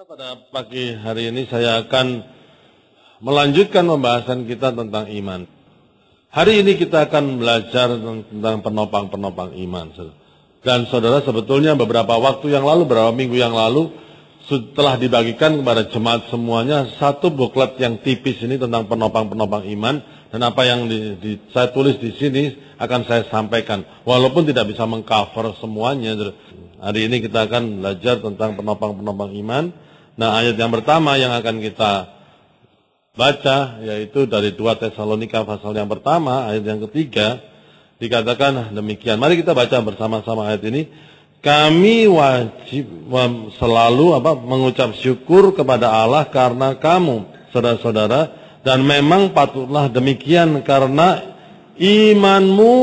Pada pagi hari ini saya akan melanjutkan pembahasan kita tentang iman. Hari ini kita akan belajar tentang penopang-penopang iman. Dan saudara, sebetulnya beberapa waktu yang lalu, beberapa minggu yang lalu, setelah dibagikan kepada jemaat semuanya satu buklet yang tipis ini tentang penopang-penopang iman. Dan apa yang saya tulis di sini akan saya sampaikan. Walaupun tidak bisa mengcover semuanya. Hari ini kita akan belajar tentang penopang-penopang iman. Nah, ayat yang pertama yang akan kita baca yaitu dari 2 Tesalonika pasal yang pertama, ayat yang ketiga, dikatakan demikian. Mari kita baca bersama-sama ayat ini. Kami wajib selalu mengucap syukur kepada Allah karena kamu, saudara-saudara, dan memang patutlah demikian karena imanmu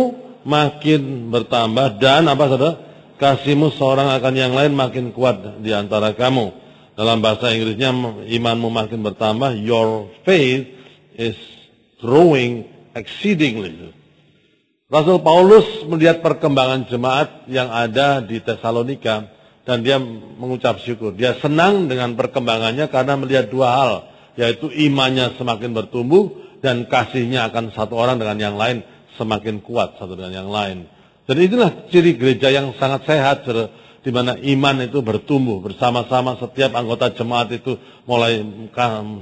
makin bertambah dan saudara? Kasihmu seorang akan yang lain makin kuat di antara kamu. Dalam bahasa Inggrisnya, imanmu makin bertambah, your faith is growing exceedingly. Rasul Paulus melihat perkembangan jemaat yang ada di Tesalonika dan dia mengucap syukur. Dia senang dengan perkembangannya karena melihat dua hal, yaitu imannya semakin bertumbuh dan kasihnya akan satu orang dengan yang lain semakin kuat satu dengan yang lain. Jadi itulah ciri gereja yang sangat sehat, di mana iman itu bertumbuh bersama-sama, setiap anggota jemaat itu mulai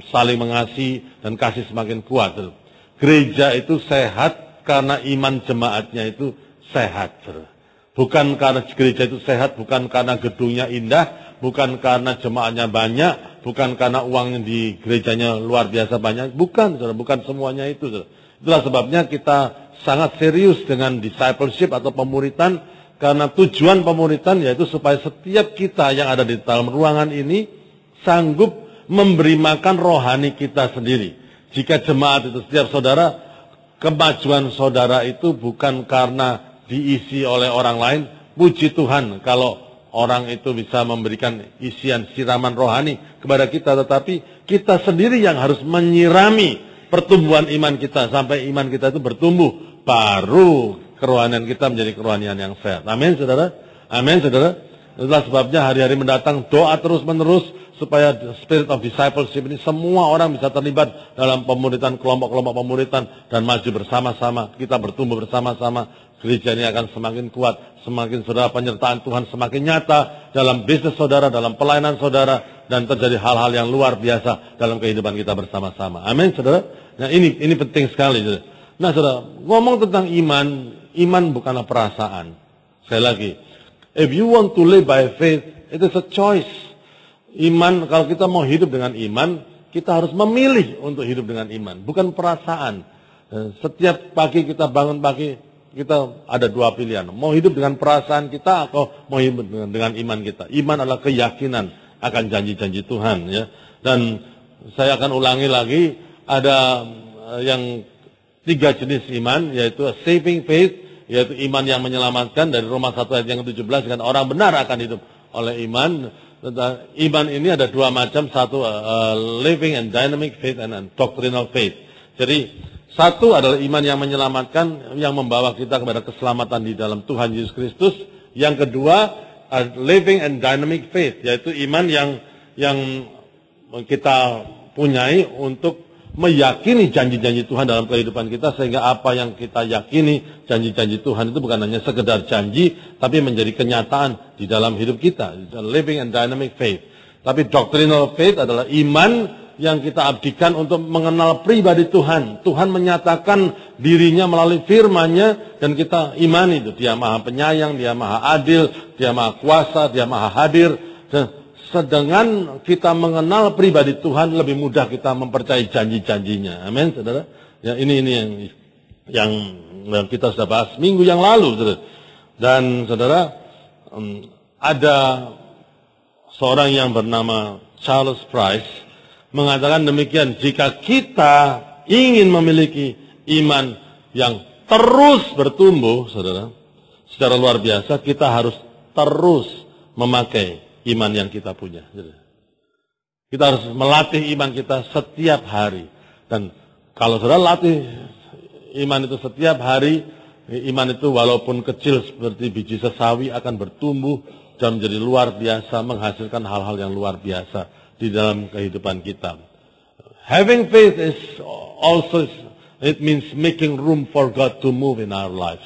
saling mengasihi dan kasih semakin kuat. Gereja itu sehat karena iman jemaatnya itu sehat. Bukan karena gereja itu sehat, bukan karena gedungnya indah, bukan karena jemaatnya banyak, bukan karena uang di gerejanya luar biasa banyak, bukan semuanya itu. Itulah sebabnya kita sangat serius dengan discipleship atau pemuritan, karena tujuan pemuritan yaitu supaya setiap kita yang ada di dalam ruangan ini sanggup memberi makan rohani kita sendiri. Jika jemaat itu setiap saudara, kemajuan saudara itu bukan karena diisi oleh orang lain. Puji Tuhan kalau orang itu bisa memberikan isian siraman rohani kepada kita, tetapi kita sendiri yang harus menyirami pertumbuhan iman kita sampai iman kita itu bertumbuh. Baru kerohanian kita menjadi kerohanian yang sehat. Amin, saudara. Amin, saudara. Itulah sebabnya hari-hari mendatang doa terus-menerus supaya spirit of discipleship ini semua orang bisa terlibat dalam pemuritan, kelompok-kelompok pemuritan dan maju bersama-sama. Kita bertumbuh bersama-sama. Gereja ini akan semakin kuat, semakin saudara penyertaan Tuhan semakin nyata dalam bisnis saudara, dalam pelayanan saudara, dan terjadi hal-hal yang luar biasa dalam kehidupan kita bersama-sama. Amin, saudara. Nah, ini penting sekali, saudara. Nah, saudara, ngomong tentang iman bukanlah perasaan. Sekali lagi, if you want to live by faith, it is a choice. Iman, kalau kita mau hidup dengan iman, kita harus memilih untuk hidup dengan iman, bukan perasaan. Setiap pagi kita bangun pagi, kita ada dua pilihan. Mau hidup dengan perasaan kita atau mau hidup dengan iman kita. Iman adalah keyakinan akan janji-janji Tuhan, ya. Dan saya akan ulangi lagi, ada yang 3 jenis iman, yaitu saving faith, yaitu iman yang menyelamatkan dari Roma 1 ayat yang ke-17, kan orang benar akan hidup oleh iman. Iman ini ada dua macam, satu living and dynamic faith and doctrinal faith. Jadi satu adalah iman yang menyelamatkan, yang membawa kita kepada keselamatan di dalam Tuhan Yesus Kristus. Yang kedua, living and dynamic faith, yaitu iman yang kita punyai untuk meyakini janji-janji Tuhan dalam kehidupan kita, sehingga apa yang kita yakini janji-janji Tuhan itu bukan hanya sekedar janji, tapi menjadi kenyataan di dalam hidup kita. Living and dynamic faith. Tapi doctrinal faith adalah iman yang kita abdikan untuk mengenal pribadi Tuhan. Tuhan menyatakan dirinya melalui firman-Nya dan kita imani itu. Dia Maha Penyayang, Dia Maha Adil, Dia Maha Kuasa, Dia Maha Hadir. Sedangkan kita mengenal pribadi Tuhan, lebih mudah kita mempercayai janji-janjinya. Amin, saudara. Ya, ini yang kita sudah bahas minggu yang lalu, saudara. Dan saudara, ada seorang yang bernama Charles Price mengatakan demikian, jika kita ingin memiliki iman yang terus bertumbuh, saudara, secara luar biasa, kita harus terus memakai iman yang kita punya. Kita harus melatih iman kita setiap hari. Dan kalau saudara latih iman itu setiap hari, iman itu walaupun kecil seperti biji sesawi akan bertumbuh dan menjadi luar biasa, menghasilkan hal-hal yang luar biasa di dalam kehidupan kita. Having faith is also, it means making room for God to move in our life.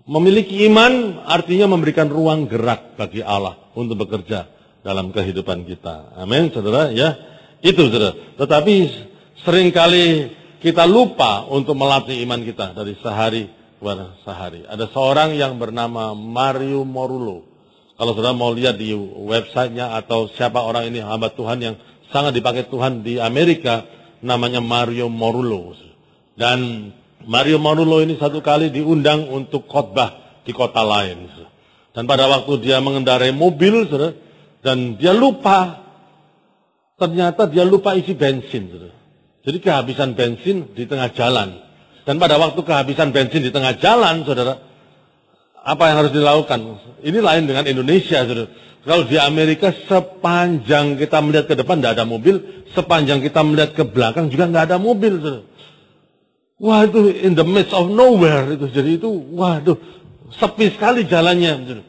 Memiliki iman artinya memberikan ruang gerak bagi Allah untuk bekerja dalam kehidupan kita. Amin, saudara, ya. Itu, saudara. Tetapi seringkali kita lupa untuk melatih iman kita dari sehari kepada sehari. Ada seorang yang bernama Mario Morulo. Kalau saudara mau lihat di websitenya atau siapa orang ini, hamba Tuhan yang sangat dipakai Tuhan di Amerika, namanya Mario Morulo. Dan Mario Morulo ini satu kali diundang untuk khotbah di kota lain. Dan pada waktu dia mengendarai mobil, saudara, dan dia lupa, ternyata dia lupa isi bensin, saudara. Jadi kehabisan bensin di tengah jalan. Dan pada waktu kehabisan bensin di tengah jalan, saudara, apa yang harus dilakukan? Ini lain dengan Indonesia, saudara. Kalau di Amerika sepanjang kita melihat ke depan tidak ada mobil, sepanjang kita melihat ke belakang juga nggak ada mobil, saudara. Wah, itu in the midst of nowhere itu. Jadi itu, waduh, sepi sekali jalannya, saudara.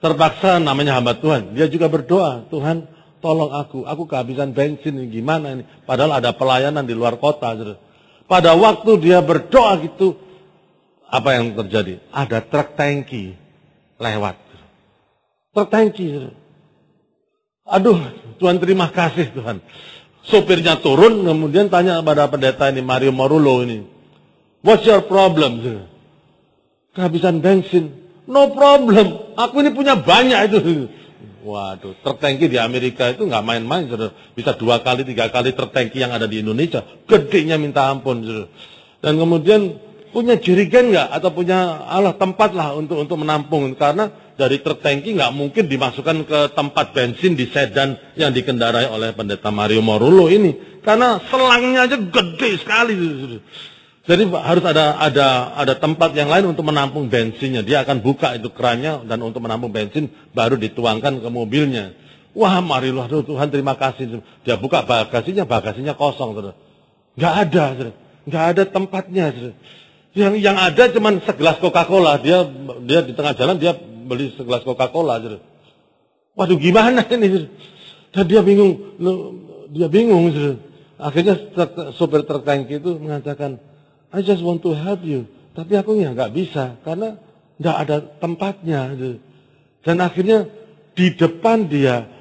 Terpaksa namanya hamba Tuhan. Dia juga berdoa, Tuhan tolong aku kehabisan bensin ini gimana ini. Padahal ada pelayanan di luar kota, saudara. Pada waktu dia berdoa gitu, apa yang terjadi? Ada truk tangki lewat. Truk tangki. Aduh, Tuhan terima kasih Tuhan. Sopirnya turun, kemudian tanya pada pendeta ini, Mario Morulo ini, what's your problem? Kehabisan bensin. No problem, aku ini punya banyak itu. Waduh, truk tangki di Amerika itu nggak main-main, saudara. Bisa 2 kali, 3 kali truk tangki yang ada di Indonesia. Gedenya minta ampun, saudara. Dan kemudian punya jerigen nggak atau punya tempat lah untuk menampung, karena dari truk tangki nggak mungkin dimasukkan ke tempat bensin di sedan yang dikendarai oleh pendeta Mario Morulo ini, karena selangnya aja gede sekali. Jadi harus ada tempat yang lain untuk menampung bensinnya. Dia akan buka itu kerannya dan untuk menampung bensin baru dituangkan ke mobilnya. Wah, marilah Tuhan terima kasih. Dia buka bagasinya kosong, saudara. Nggak ada, saudara. Nggak ada tempatnya, saudara. Yang ada cuman segelas Coca-Cola. Dia di tengah jalan dia beli segelas Coca-Cola, saudara. Waduh, gimana ini, saudara? Dan dia bingung, saudara. Akhirnya sopir truk tangki itu mengatakan, I just want to help you. Tapi aku nggak bisa karena nggak ada tempatnya. Dan akhirnya di depan dia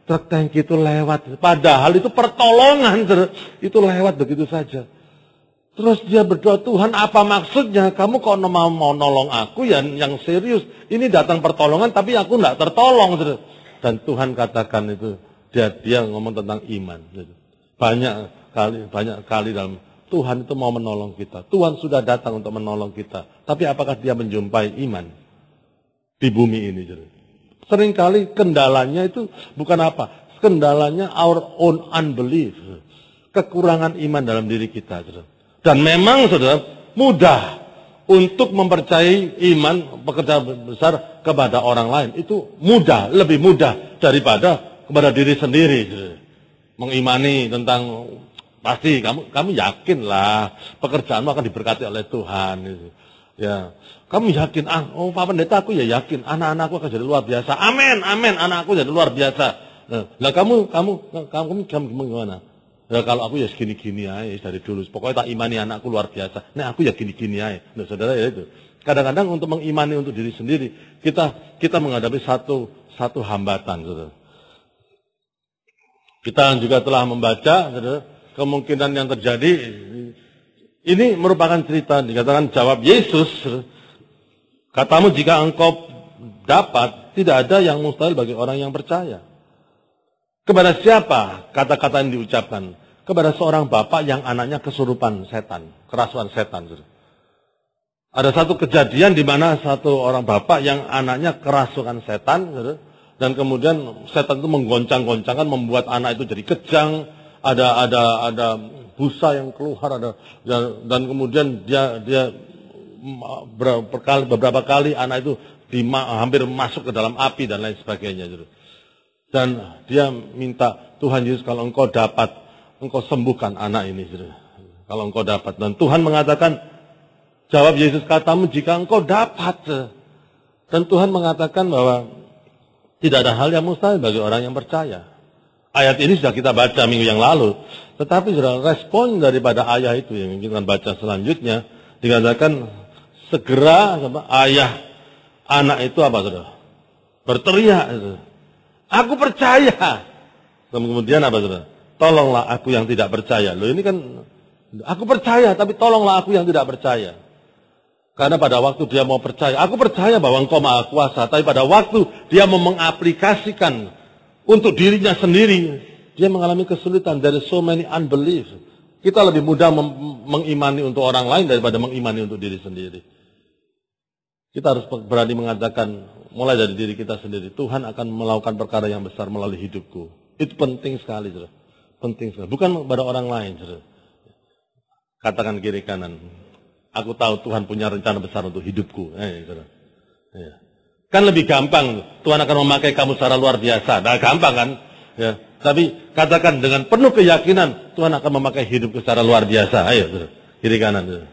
truk tangki itu lewat. Padahal itu pertolongan, itu lewat begitu saja. Terus dia berdoa, Tuhan apa maksudnya? Kamu kok mau nolong aku yang serius? Ini datang pertolongan tapi aku nggak tertolong. Dan Tuhan katakan itu, dia ngomong tentang iman. Banyak kali dalam Tuhan itu mau menolong kita. Tuhan sudah datang untuk menolong kita. Tapi apakah dia menjumpai iman di bumi ini? Seringkali kendalanya itu bukan apa. Kendalanya our own unbelief. Kekurangan iman dalam diri kita. Dan memang, saudara, mudah untuk mempercayai iman pekerjaan besar kepada orang lain. Itu mudah, lebih mudah daripada kepada diri sendiri. Mengimani tentang, pasti kamu yakin lah pekerjaanmu akan diberkati oleh Tuhan. Ya, kamu yakin? Pak Pendeta, aku ya yakin anak-anakku akan jadi luar biasa. Amin, anakku jadi luar biasa. Nah, kamu gimana? Ya, kalau aku ya segini-gini aja dari dulu. Pokoknya tak imani anakku luar biasa. Nah, aku ya gini-gini aja. Nah, saudara, ya itu. Kadang-kadang untuk mengimani untuk diri sendiri, kita menghadapi satu hambatan, saudara. Kita juga telah membaca, saudara, kemungkinan yang terjadi. Ini merupakan cerita, dikatakan jawab Yesus. Katamu jika engkau dapat, tidak ada yang mustahil bagi orang yang percaya. Kepada siapa kata-kata yang diucapkan? Kepada seorang bapak yang anaknya kesurupan setan, kerasukan setan. Ada satu kejadian di mana satu orang bapak yang anaknya kerasukan setan, dan kemudian setan itu menggoncang-goncangkan, membuat anak itu jadi kejang, ada busa yang keluar, dan kemudian dia beberapa kali anak itu hampir masuk ke dalam api dan lain sebagainya. Dan dia minta, Tuhan Yesus, kalau engkau dapat, engkau sembuhkan anak ini. Kalau engkau dapat. Dan Tuhan mengatakan, jawab Yesus, katamu jika engkau dapat. Dan Tuhan mengatakan bahwa tidak ada hal yang mustahil bagi orang yang percaya. Ayat ini sudah kita baca minggu yang lalu. Tetapi saudara, respon daripada ayah itu yang kita baca selanjutnya, dikatakan segera ayah anak itu apa saudara? Berteriak. Saudara. Aku percaya. Kemudian apa saudara? Tolonglah aku yang tidak percaya. Loh ini kan, aku percaya tapi tolonglah aku yang tidak percaya. Karena pada waktu dia mau percaya, aku percaya bahwa engkau maha kuasa. Tapi pada waktu dia mau mengaplikasikan untuk dirinya sendiri, dia mengalami kesulitan. There is so many unbelief. Kita lebih mudah mengimani untuk orang lain daripada mengimani untuk diri sendiri. Kita harus berani mengatakan, mulai dari diri kita sendiri, Tuhan akan melakukan perkara yang besar melalui hidupku. Itu penting sekali, saudara. Penting sekali. Bukan pada orang lain, saudara. Katakan kiri kanan. Aku tahu Tuhan punya rencana besar untuk hidupku. Saudara. Ya. Kan lebih gampang, Tuhan akan memakai kamu secara luar biasa. Nah, gampang kan? Ya. Tapi katakan dengan penuh keyakinan, Tuhan akan memakai hidupku secara luar biasa. Ayo, saudara. Kiri kanan. Saudara.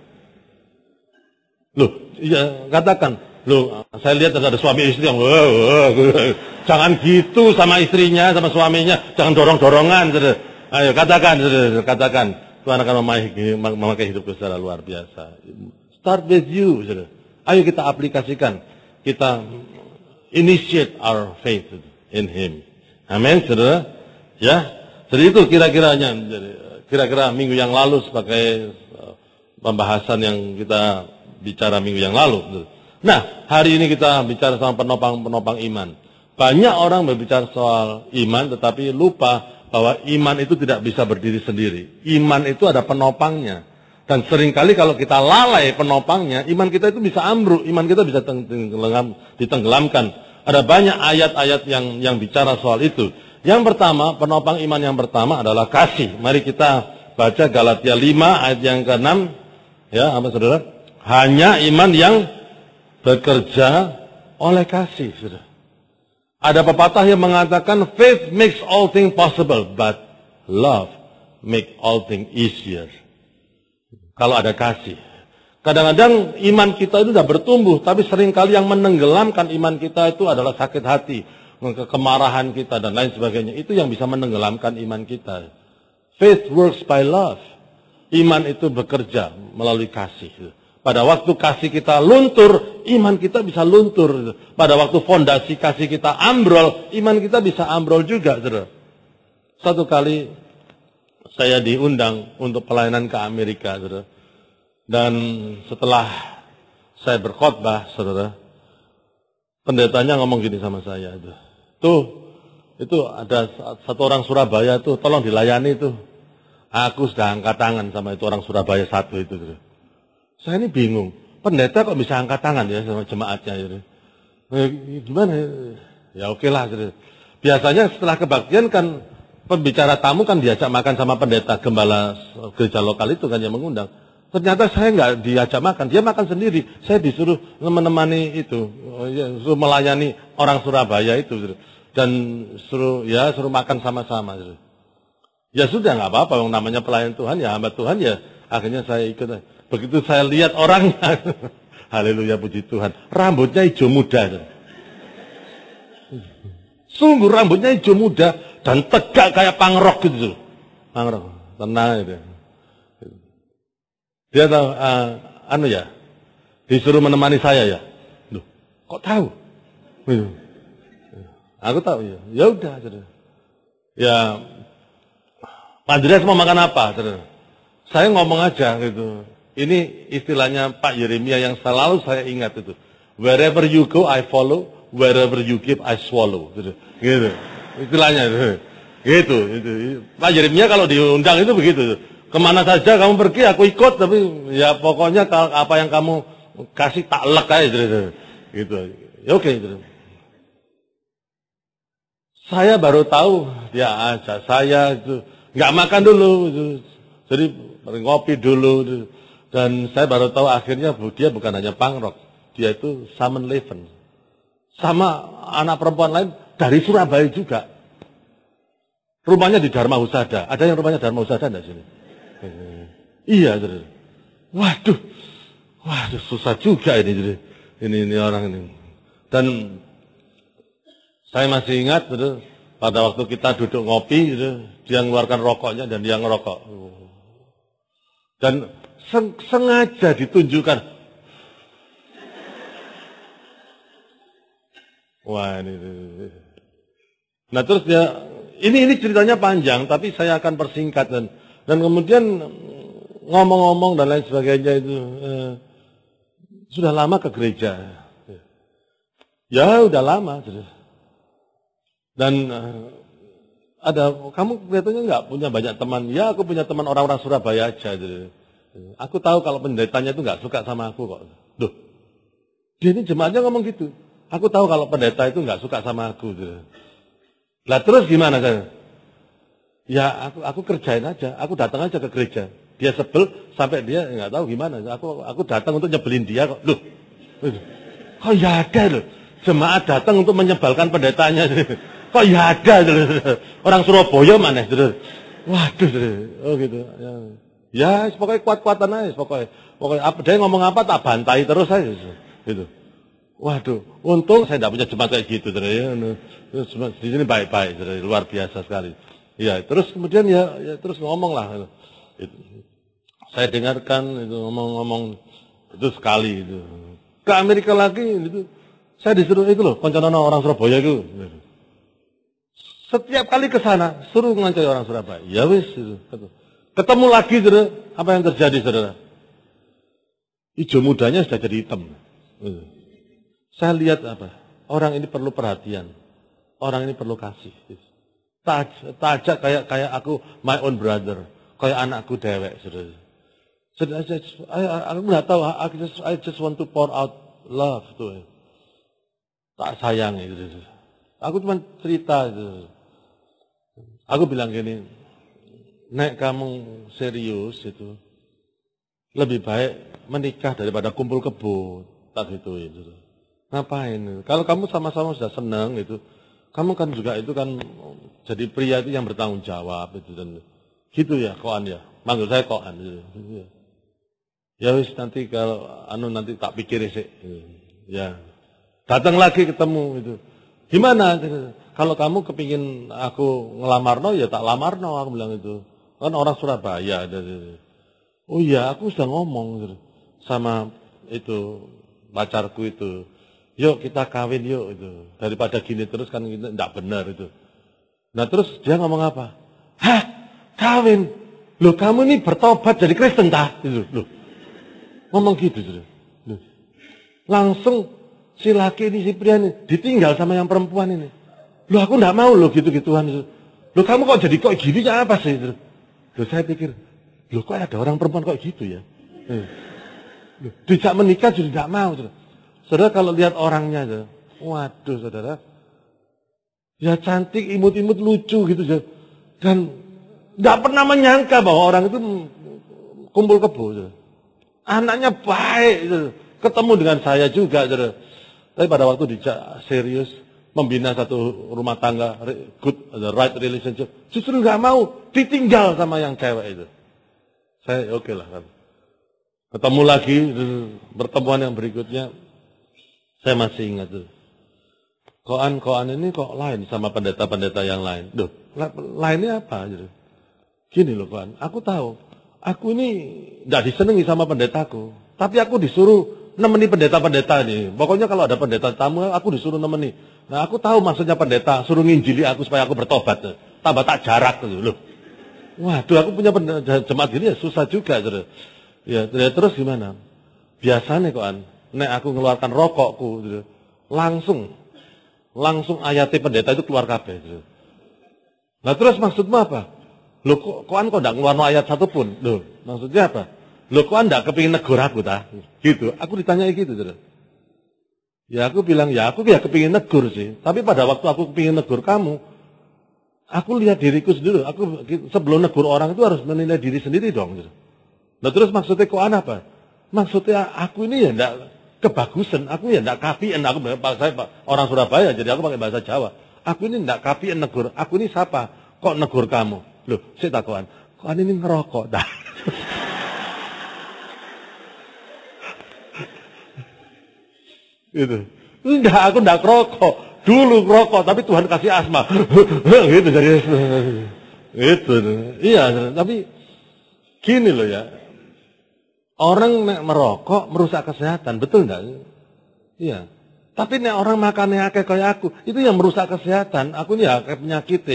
Loh, iya, katakan. Loh, saya lihat ada suami istri yang, jangan gitu sama istrinya, sama suaminya. Jangan dorong-dorongan. Saudara. Ayo, katakan, saudara. Katakan. Tuhan akan memakai hidupku secara luar biasa. Start with you. Saudara. Ayo kita aplikasikan. Kita initiate our faith in Him. Amin, saudara. Ya, jadi itu kira-kiranya. Kira-kira minggu yang lalu sebagai pembahasan yang kita bicara minggu yang lalu. Nah, hari ini kita bicara sama penopang-penopang iman. Banyak orang berbicara soal iman, tetapi lupa bahwa iman itu tidak bisa berdiri sendiri. Iman itu ada penopangnya. Dan seringkali kalau kita lalai penopangnya, iman kita itu bisa ambruk, iman kita bisa ditenggelamkan. Ada banyak ayat-ayat yang bicara soal itu. Yang pertama, penopang iman yang pertama adalah kasih. Mari kita baca Galatia 5 ayat yang ke-6. Ya, apa saudara? Hanya iman yang bekerja oleh kasih, saudara. Ada pepatah yang mengatakan faith makes all things possible, but love make all things easier. Kalau ada kasih. Kadang-kadang iman kita itu sudah bertumbuh, tapi seringkali yang menenggelamkan iman kita itu adalah sakit hati, kemarahan kita dan lain sebagainya. Itu yang bisa menenggelamkan iman kita. Faith works by love. Iman itu bekerja melalui kasih. Pada waktu kasih kita luntur, iman kita bisa luntur. Pada waktu fondasi kasih kita ambrol, iman kita bisa ambrol juga, saudara. Satu kali saya diundang untuk pelayanan ke Amerika, saudara. Dan setelah saya berkhotbah, saudara, pendetanya ngomong gini sama saya, itu ada satu orang Surabaya tuh, tolong dilayani tuh. Aku sudah angkat tangan sama itu orang Surabaya satu itu, saudara. Saya ini bingung, pendeta kok bisa angkat tangan ya sama jemaatnya gitu. Gimana? Ya oke lah. Gitu. Biasanya setelah kebaktian kan pembicara tamu kan diajak makan sama pendeta gembala gereja lokal itu kan yang mengundang. Ternyata saya nggak diajak makan, dia makan sendiri. Saya disuruh menemani itu, suruh melayani orang Surabaya itu gitu. Dan suruh makan sama-sama. Gitu. Ya sudah nggak apa-apa, namanya pelayan Tuhan ya hamba Tuhan ya. Akhirnya saya ikut. Begitu saya lihat orangnya, haleluya puji Tuhan, rambutnya hijau muda. Sungguh rambutnya hijau muda dan tegak kayak pangrok gitu. Pangrok, tenang itu. Dia tahu, disuruh menemani saya ya. Loh, kok tahu? Aku tahu ya. Ya udah, saudara. Ya, Pak Andreas mau makan apa, saudara? Saya ngomong aja gitu. Ini istilahnya Pak Yeremia yang selalu saya ingat itu. Wherever you go, I follow. Wherever you give, I swallow. Gitu. Istilahnya itu. Gitu. Pak Yeremia kalau diundang itu begitu. Kemana saja kamu pergi, aku ikut. Tapi ya pokoknya apa yang kamu kasih tak lek aja. Gitu. Ya oke. Gitu. Saya baru tahu dia ajak saya itu nggak makan dulu. Gitu. Jadi ngopi dulu. Gitu. Dan saya baru tahu akhirnya dia bukan hanya pangrok, dia itu Samen Leven. Sama anak perempuan lain dari Surabaya juga. Rumahnya di Dharma Husada. Ada yang rumahnya Dharma Husada enggak sini? Iya, saudara. Waduh, susah juga ini orang ini. Dan saya masih ingat, saudara, Pada waktu kita duduk ngopi, gitu, dia mengeluarkan rokoknya dan dia ngerokok. Dan sengaja ditunjukkan. Wah ini. Nah terus dia, ini ceritanya panjang, tapi saya akan persingkat dan kemudian ngomong-ngomong dan lain sebagainya itu sudah lama ke gereja. Ya udah lama. Dan ada, kamu kelihatannya nggak punya banyak teman. Ya aku punya teman orang-orang Surabaya aja. Aku tahu kalau pendetanya itu nggak suka sama aku kok. Duh, dia ini jemaatnya ngomong gitu. Aku tahu kalau pendeta itu nggak suka sama aku. Lah terus gimana kan? Ya aku kerjain aja. Aku datang aja ke gereja. Dia sebel sampai dia nggak tahu gimana. Aku datang untuk nyebelin dia kok. Loh, kok ya ada loh. Jemaat datang untuk menyebalkan pendetanya. Kok ya ada orang Surabaya mana? Waduh, oh gitu. Ya, pokoknya kuat-kuatan aja, pokoknya dia ngomong apa tak bantai terus aja, gitu. Waduh, untung saya tidak punya jemaat kayak gitu, terus di sini baik-baik, luar biasa sekali. Ya, terus kemudian ya terus ngomong lah. Itu. Saya dengarkan itu ngomong itu sekali itu. Ke Amerika lagi itu. Saya disuruh itu loh, konconono orang Surabaya itu. Setiap kali ke sana, suruh ngancai orang Surabaya. Ya wis, itu. Ketemu lagi, saudara. Apa yang terjadi, saudara? Hijau mudanya sudah jadi hitam. Saya lihat apa? Orang ini perlu perhatian. Orang ini perlu kasih. Tak ajak kayak aku, my own brother. Kayak anakku dewek, saudara. Aku nggak tahu. I just want to pour out love tuh. Tak sayang itu. Aku cuma cerita itu. Aku bilang gini, nek kamu serius itu lebih baik menikah daripada kumpul kebo, tak gitu itu. Ngapain? Kalau kamu sama-sama sudah senang itu, kamu kan juga itu kan jadi pria itu yang bertanggung jawab itu dan gitu ya, koan ya. Manggil saya koan gitu. Ya wis nanti kalau nanti tak pikir sih. Ya. Datang lagi ketemu itu. Gimana? Kalau kamu kepingin aku ngelamarno, ya tak lamarno, aku bilang itu. Kan orang Surabaya. Oh iya, aku sudah ngomong sama itu pacarku itu. Yuk kita kawin yuk itu. Daripada gini terus kan tidak benar itu. Nah terus dia ngomong apa? Hah? Kawin? Loh kamu ini bertobat jadi Kristen tak? Loh. Ngomong gitu. Loh. Langsung si laki ini, si pria ini ditinggal sama yang perempuan ini. Loh aku enggak mau loh gitu-gituan. Loh kamu kok jadi kok gini ya apa sih? Loh saya pikir, loh kok ada orang perempuan kok gitu ya? Loh, dijak menikah jadi enggak mau. Saudara kalau lihat orangnya, waduh saudara. Ya cantik, imut-imut, lucu gitu. Dan enggak pernah menyangka bahwa orang itu kumpul kebo. Anaknya baik, ketemu dengan saya juga. Tapi pada waktu dijak serius, membina satu rumah tangga, good, the right relationship, justru nggak mau ditinggal sama yang cewek itu. Saya oke lah kan. Ketemu lagi, pertemuan yang berikutnya, saya masih ingat tuh. Koan ini kok lain sama pendeta-pendeta yang lain. Duh, lainnya apa? Gini loh koan, aku tahu, aku ini nggak disenangi sama pendetaku, tapi aku disuruh nemeni pendeta-pendeta ini. Pokoknya kalau ada pendeta tamu, aku disuruh nemeni. Nah aku tahu maksudnya pendeta, suruh nginjili aku supaya aku bertobat. Tambah tak jarak gitu loh. Waduh aku punya jemaat gini ya susah juga. Ya terus gimana? Biasanya koan, nek aku ngeluarkan rokokku, langsung ayatnya pendeta itu keluar kabeh. Nah terus maksudmu apa? Loh koan kok enggak ngeluarno ayat satupun? Loh maksudnya apa? Loh koan enggak kepingin negur aku ta? Gitu. Aku ditanya gitu. Ya aku bilang, ya aku ya kepingin negur sih. Tapi pada waktu aku kepingin negur kamu, aku lihat diriku sendiri. Aku sebelum negur orang itu harus menilai diri sendiri dong. Nah terus maksudnya koan apa? Maksudnya aku ini ya enggak kebagusan. Aku ya enggak kapian. Aku saya orang Surabaya, jadi aku pakai bahasa Jawa. Aku ini enggak kapian negur. Aku ini siapa? Kok negur kamu? Loh, saya tak koan ini ngerokok dah. Itu. Enggak, aku enggak rokok. Dulu rokok, tapi Tuhan kasih asma. Gitu jadi. Gitu. Iya, tapi gini loh ya. Orang merokok merusak kesehatan, betul enggak? Iya. Tapi nek orang makannya akeh kayak aku, itu yang merusak kesehatan. Aku ini akeh penyakit.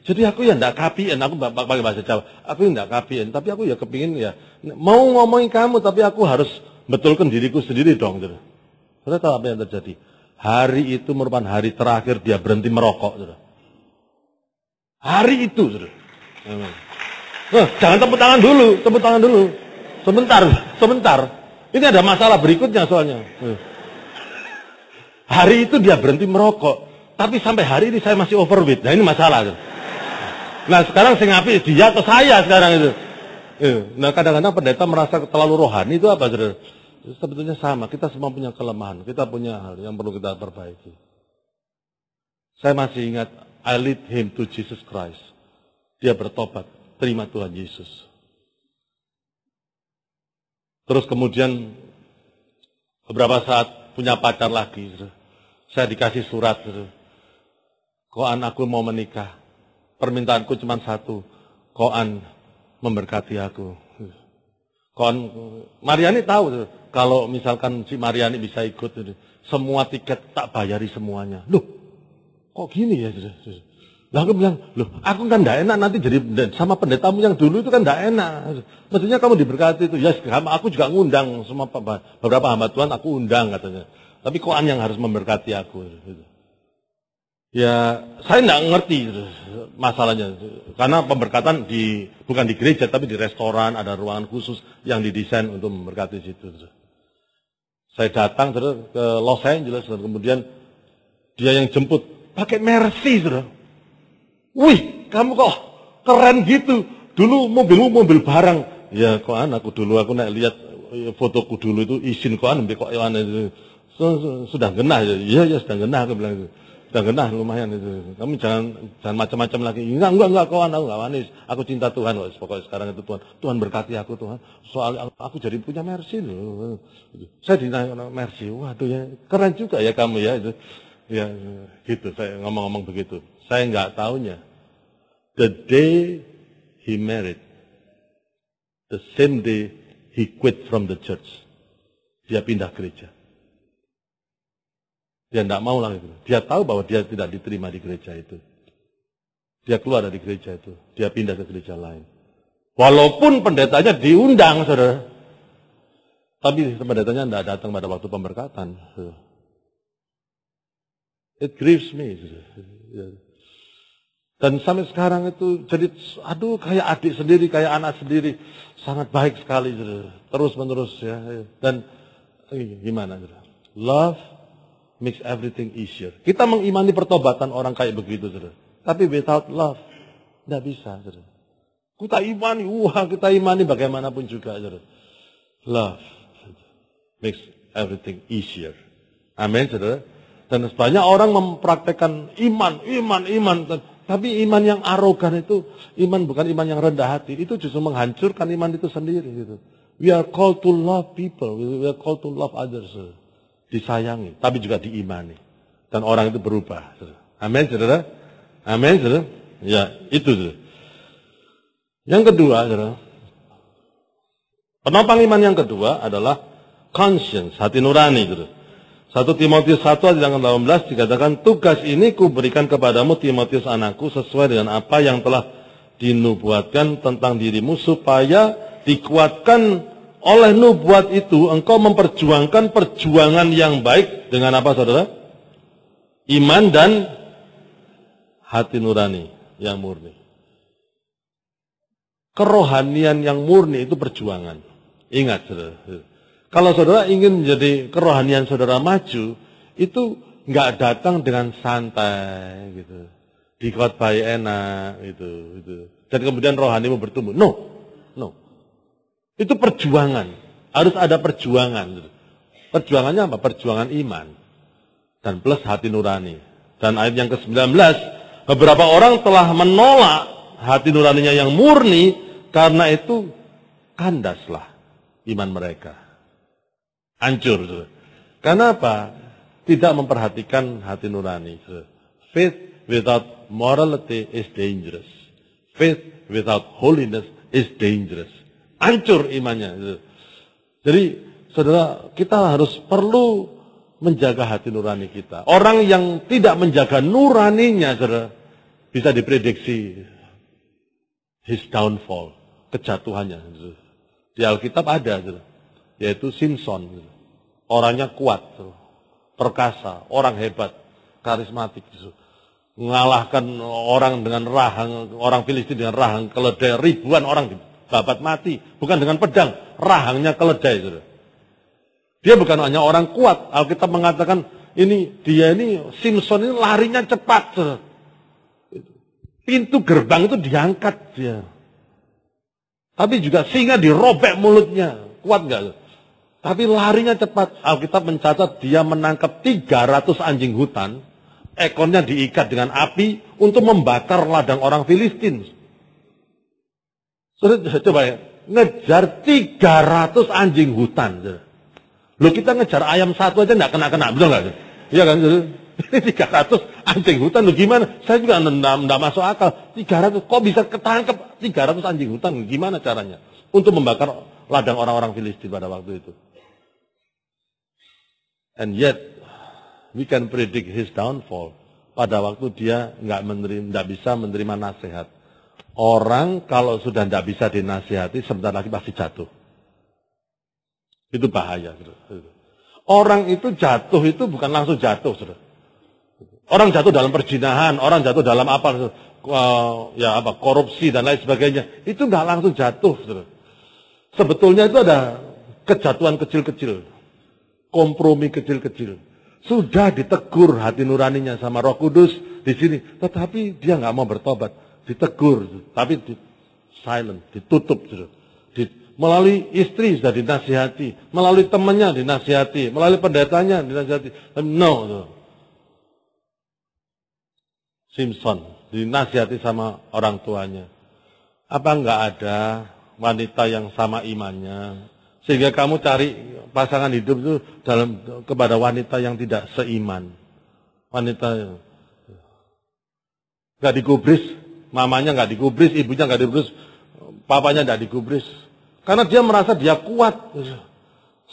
Jadi aku ya ndak kapien, aku pakai bahasa Jawa. Aku ndak kapien, tapi aku ya kepingin ya mau ngomongin kamu, tapi aku harus betulkan diriku sendiri dong. Saudara tahu apa yang terjadi? Hari itu merupakan hari terakhir dia berhenti merokok. Saudara. Hari itu, saudara. Jangan tepuk tangan dulu, tepuk tangan dulu. Sebentar. Ini ada masalah berikutnya soalnya. Hari itu dia berhenti merokok, tapi sampai hari ini saya masih overweight. Nah ini masalah. Nah sekarang saya ngapain dia atau saya sekarang itu. Nah kadang-kadang pendeta merasa terlalu rohani itu apa, saudara? Sebetulnya sama. Kita semua punya kelemahan. Kita punya hal yang perlu kita perbaiki. Saya masih ingat, I lead him to Jesus Christ. Dia bertobat, terima Tuhan Yesus. Terus kemudian beberapa saat punya pacar lagi. Saya dikasih surat. Koan aku mau menikah. Permintaanku cuma satu. Koan memberkati aku. Koan Mariani tahu. Kalau misalkan si Mariani bisa ikut. Semua tiket tak bayari semuanya. Loh, kok gini ya? Lah aku bilang, loh aku kan enggak enak nanti jadi sama pendetamu yang dulu itu kan enggak enak. Maksudnya kamu diberkati itu. Ya aku juga ngundang semua beberapa hamba Tuhan aku undang katanya. Tapi koan yang harus memberkati aku. Ya saya enggak ngerti masalahnya. Karena pemberkatan bukan di gereja tapi di restoran, ada ruangan khusus yang didesain untuk memberkati situ. Saya datang ke Los Angeles dan kemudian dia yang jemput pakai Mercy, saudara. Wih, kamu kok keren gitu. Dulu mobilmu mobil barang. Ya, koan aku dulu aku lihat fotoku dulu itu izin koan kok itu sudah genah ya. Iya, sudah genah aku bilang itu. Sudah genah lumayan itu. Kamu jangan macam-macam lagi. Enggak koan aku enggak manis. Aku cinta Tuhan kok. Pokoknya sekarang itu Tuhan berkati aku Tuhan. Soal aku jadi punya Mercy loh. Saya ditanya Mercy. Waduh ya, keren juga ya kamu ya itu. Ya, gitu saya ngomong-ngomong begitu. Saya enggak tahunya. The day he married, the same day he quit from the church. Dia pindah gereja. Dia tidak mau lagi. Dia tahu bahwa dia tidak diterima di gereja itu. Dia keluar dari gereja itu. Dia pindah ke gereja lain. Walaupun pendetanya diundang, saudara. Tapi pendetanya tidak datang pada waktu pemberkatan. It grieves me. Dan sampai sekarang itu jadi, aduh kayak adik sendiri, kayak anak sendiri. Sangat baik sekali. Terus menerus ya. Dan gimana? Love makes everything easier. Kita mengimani pertobatan orang kayak begitu. Tapi without love, tidak bisa. Kita imani bagaimanapun juga. Love makes everything easier. Amin, saudara. Dan banyak orang mempraktekkan iman. Tapi iman yang arogan itu, iman bukan iman yang rendah hati. Itu justru menghancurkan iman itu sendiri. Gitu. We are called to love people. We are called to love others. Disayangi, tapi juga diimani. Dan orang itu berubah. Amin, saudara. Amin, saudara. Ya, itu. Saudara. Yang kedua, saudara. Penopang iman yang kedua adalah conscience, hati nurani. Saudara. 1 Timotius 1 ayat 18 dikatakan, tugas ini kuberikan kepadamu Timotius anakku sesuai dengan apa yang telah dinubuatkan tentang dirimu supaya dikuatkan oleh nubuat itu engkau memperjuangkan perjuangan yang baik dengan apa saudara? Iman dan hati nurani yang murni. Kerohanian yang murni itu perjuangan. Ingat saudara. Kalau saudara ingin menjadi kerohanian saudara maju, itu nggak datang dengan santai gitu. Dikhotbahi enak gitu. Dan kemudian rohanimu bertumbuh. No. Itu perjuangan. Harus ada perjuangan. Perjuangannya apa? Perjuangan iman. Dan plus hati nurani. Dan ayat yang ke-19, beberapa orang telah menolak hati nuraninya yang murni, karena itu kandaslah iman mereka. Hancur. Kenapa? tidak memperhatikan hati nurani. Faith without morality is dangerous. Faith without holiness is dangerous. Hancur imannya. Jadi, saudara, kita harus perlu menjaga hati nurani kita. Orang yang tidak menjaga nuraninya, saudara, bisa diprediksi his downfall, kejatuhannya. Di Alkitab ada, saudara, yaitu Simpson. Orangnya kuat, saudara, perkasa, orang hebat, karismatik. Mengalahkan orang dengan rahang, orang Filistin dengan rahang, keledai, ribuan orang babat mati. Bukan dengan pedang, rahangnya keledai, saudara. Dia bukan hanya orang kuat. Alkitab mengatakan dia ini Simpson ini larinya cepat. Pintu gerbang itu diangkat dia. Tapi juga singa dirobek mulutnya. Kuat enggak? Tapi larinya cepat. Alkitab mencatat dia menangkap 300 anjing hutan. Ekornya diikat dengan api untuk membakar ladang orang Filistin. Coba ya. Ngejar 300 anjing hutan. Loh, kita ngejar ayam satu aja enggak kena-kena, betul enggak? Iya kan? Ini 300 anjing hutan, loh gimana? Saya juga enggak masuk akal. 300, kok bisa ketangkep 300 anjing hutan? Gimana caranya? Untuk membakar ladang orang-orang Filistin pada waktu itu. And yet, we can predict his downfall. Pada waktu dia enggak bisa menerima nasihat. Orang kalau sudah enggak bisa dinasihati, sebentar lagi pasti jatuh. Itu bahaya. Orang itu jatuh itu bukan langsung jatuh. Orang jatuh dalam perzinahan, orang jatuh dalam korupsi dan lain sebagainya. Itu nggak langsung jatuh. Sebetulnya itu ada kejatuhan kecil-kecil, kompromi kecil-kecil. Sudah ditegur hati nuraninya sama Roh Kudus di sini, tetapi dia nggak mau bertobat. Ditegur, tapi silent, ditutup. Melalui istri sudah dinasihati, melalui temannya dinasihati, melalui pendetanya dinasihati. No. Simpson dinasihati sama orang tuanya. Apa enggak ada wanita yang sama imannya? Sehingga kamu cari pasangan hidup itu kepada wanita yang tidak seiman. Wanita enggak digubris, mamanya enggak digubris, ibunya enggak digubris, papanya enggak digubris. Karena dia merasa dia kuat.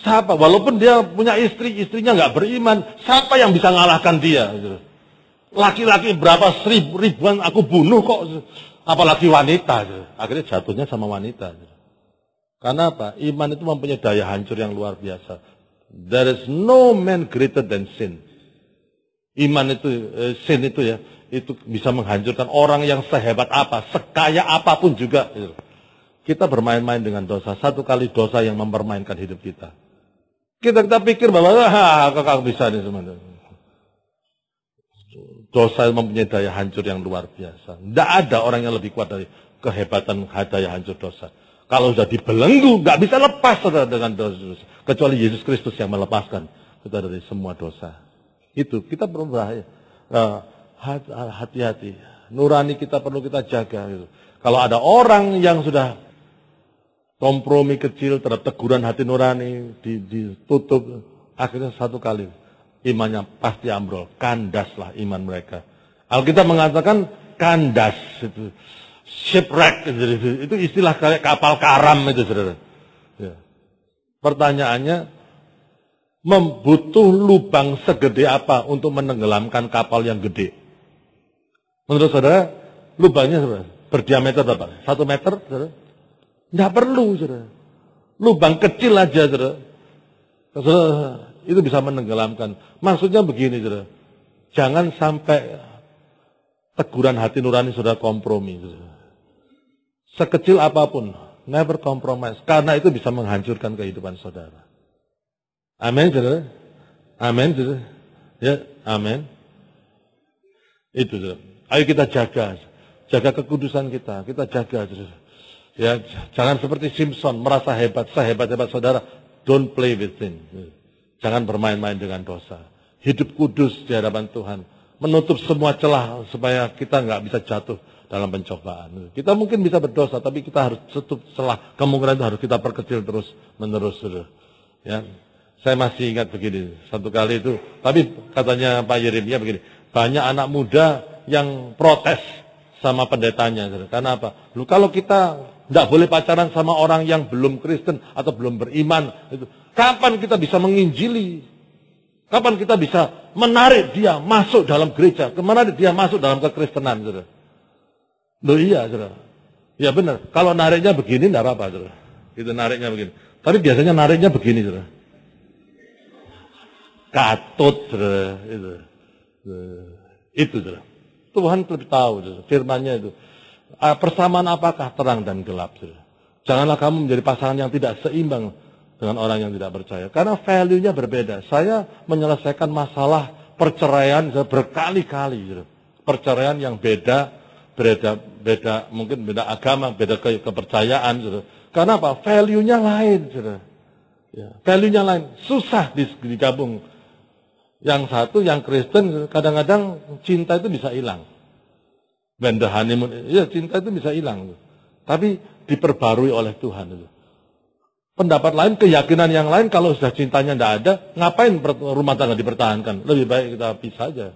Siapa? Walaupun dia punya istri, istrinya nggak beriman. Siapa yang bisa ngalahkan dia? Laki-laki berapa ribuan aku bunuh kok. Apalagi wanita. Akhirnya jatuhnya sama wanita. Karena apa? Iman itu mempunyai daya hancur yang luar biasa. There is no man greater than sin. Iman itu, sin itu ya, itu bisa menghancurkan orang yang sehebat apa, sekaya apapun juga. Kita bermain-main dengan dosa. Satu kali dosa yang mempermainkan hidup kita. Kita pikir bahwa kakak bisa nih semuanya. Dosa mempunyai daya hancur yang luar biasa. Tidak ada orang yang lebih kuat dari kehebatan daya hancur dosa. Kalau sudah dibelenggu, nggak bisa lepas dengan dosa. Kecuali Yesus Kristus yang melepaskan kita dari semua dosa. Itu kita perlu berbahaya. Hati-hati. Nurani kita perlu kita jaga. Gitu. Kalau ada orang yang sudah kompromi kecil terhadap teguran hati nurani ditutup, akhirnya satu kali imannya pasti ambrol, kandaslah iman mereka. Alkitab mengatakan kandas itu, shipwreck itu istilah kayak kapal karam itu, saudara. Ya. Pertanyaannya, membutuh lubang segede apa untuk menenggelamkan kapal yang gede? Menurut saudara, lubangnya saudara, berdiameter berapa? 1 meter, saudara? Nggak perlu, saudara. Lubang kecil aja, saudara. Itu bisa menenggelamkan. Maksudnya begini, saudara. Jangan sampai teguran hati nurani saudara kompromi. Saudara. Sekecil apapun, never compromise. Karena itu bisa menghancurkan kehidupan saudara. Amin, saudara. Amin, saudara. Ya, amin. Itu, saudara. Ayo kita jaga. Jaga kekudusan kita. Kita jaga, saudara. Ya, jangan seperti Simpson merasa hebat, sehebat-hebat saudara. Don't play with sin. Jangan bermain-main dengan dosa. Hidup kudus di hadapan Tuhan. Menutup semua celah supaya kita nggak bisa jatuh dalam pencobaan. Kita mungkin bisa berdosa, tapi kita harus tutup celah. Kemungkinan itu harus kita perkecil terus menerus. Ya, Saya masih ingat begini, satu kali itu, tapi katanya Pak Yeremia begini, banyak anak muda yang protes sama pendetanya. Karena apa? Lu kalau kita tidak boleh pacaran sama orang yang belum Kristen atau belum beriman, itu, kapan kita bisa menginjili? Kapan kita bisa menarik dia masuk dalam gereja? Menarik dia masuk dalam kekristenan? Loh iya, saudara. Ya benar. Kalau nariknya begini, tidak apa-apa, saudara. Itu nariknya begini. Tapi biasanya nariknya begini, saudara. Katut, saudara. Itu, saudara. Tuhan lebih tahu, saudara. Firman-Nya itu. Persamaan apakah terang dan gelap, saudara. Janganlah kamu menjadi pasangan yang tidak seimbang dengan orang yang tidak percaya. Karena value-nya berbeda. Saya menyelesaikan masalah perceraian berkali-kali, saudara. Perceraian yang beda, mungkin beda agama, beda kepercayaan, saudara. Karena apa? Value-nya lain, saudara. Ya, value-nya lain. Susah digabung. Yang satu, yang Kristen, kadang-kadang cinta itu bisa hilang. When the honeymoon, ya cinta itu bisa hilang. Tapi diperbarui oleh Tuhan. Pendapat lain, keyakinan yang lain, kalau sudah cintanya tidak ada, ngapain rumah tangga dipertahankan? Lebih baik kita pisah saja.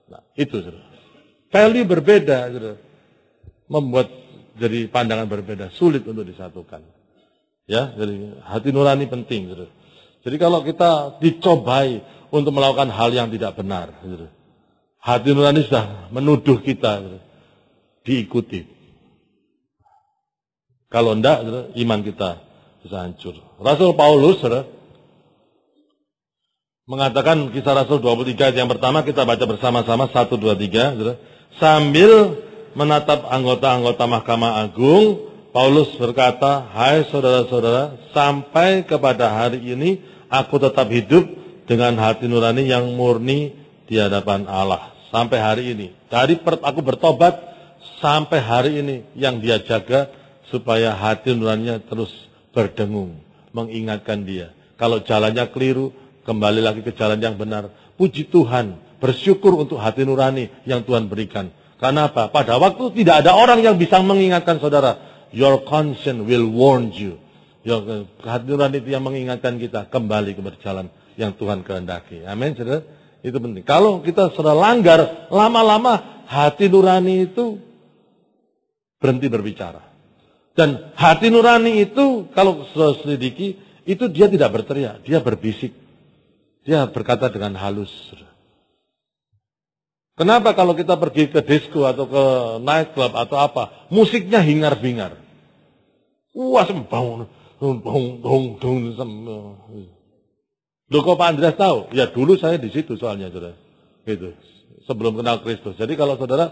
Nah, itu, saudara. Value berbeda, saudara. Membuat jadi pandangan berbeda, sulit untuk disatukan. Ya, jadi hati nurani penting, saudara. Jadi kalau kita dicobai untuk melakukan hal yang tidak benar, saudara, hati nurani sudah menuduh kita, saudara, diikuti. Kalau enggak, saudara, iman kita bisa hancur. Rasul Paulus, saudara, mengatakan kisah Rasul 23 yang pertama, kita baca bersama-sama 1, 2, 3, saudara. Sambil menatap anggota-anggota Mahkamah Agung, Paulus berkata, hai saudara-saudara, sampai kepada hari ini aku tetap hidup dengan hati nurani yang murni di hadapan Allah. Sampai hari ini. Dari aku bertobat sampai hari ini yang dia jaga supaya hati nuraninya terus berdengung, mengingatkan dia. Kalau jalannya keliru, kembali lagi ke jalan yang benar. Puji Tuhan, bersyukur untuk hati nurani yang Tuhan berikan. Karena apa? Pada waktu tidak ada orang yang bisa mengingatkan saudara. Your conscience will warn you. Hati nurani itu yang mengingatkan kita kembali ke berjalan yang Tuhan kehendaki. Amin, saudara. Itu penting. Kalau kita sudah langgar, lama-lama hati nurani itu berhenti berbicara. Dan hati nurani itu kalau sudah selidiki, itu dia tidak berteriak, dia berbisik. Dia berkata dengan halus. Kenapa kalau kita pergi ke disco atau ke night club atau apa, musiknya hingar-bingar. Wah, sembang. Loh, kok Pak Andreas tahu? Ya dulu saya di situ soalnya, saudara. Gitu. Sebelum kenal Kristus. Jadi kalau saudara,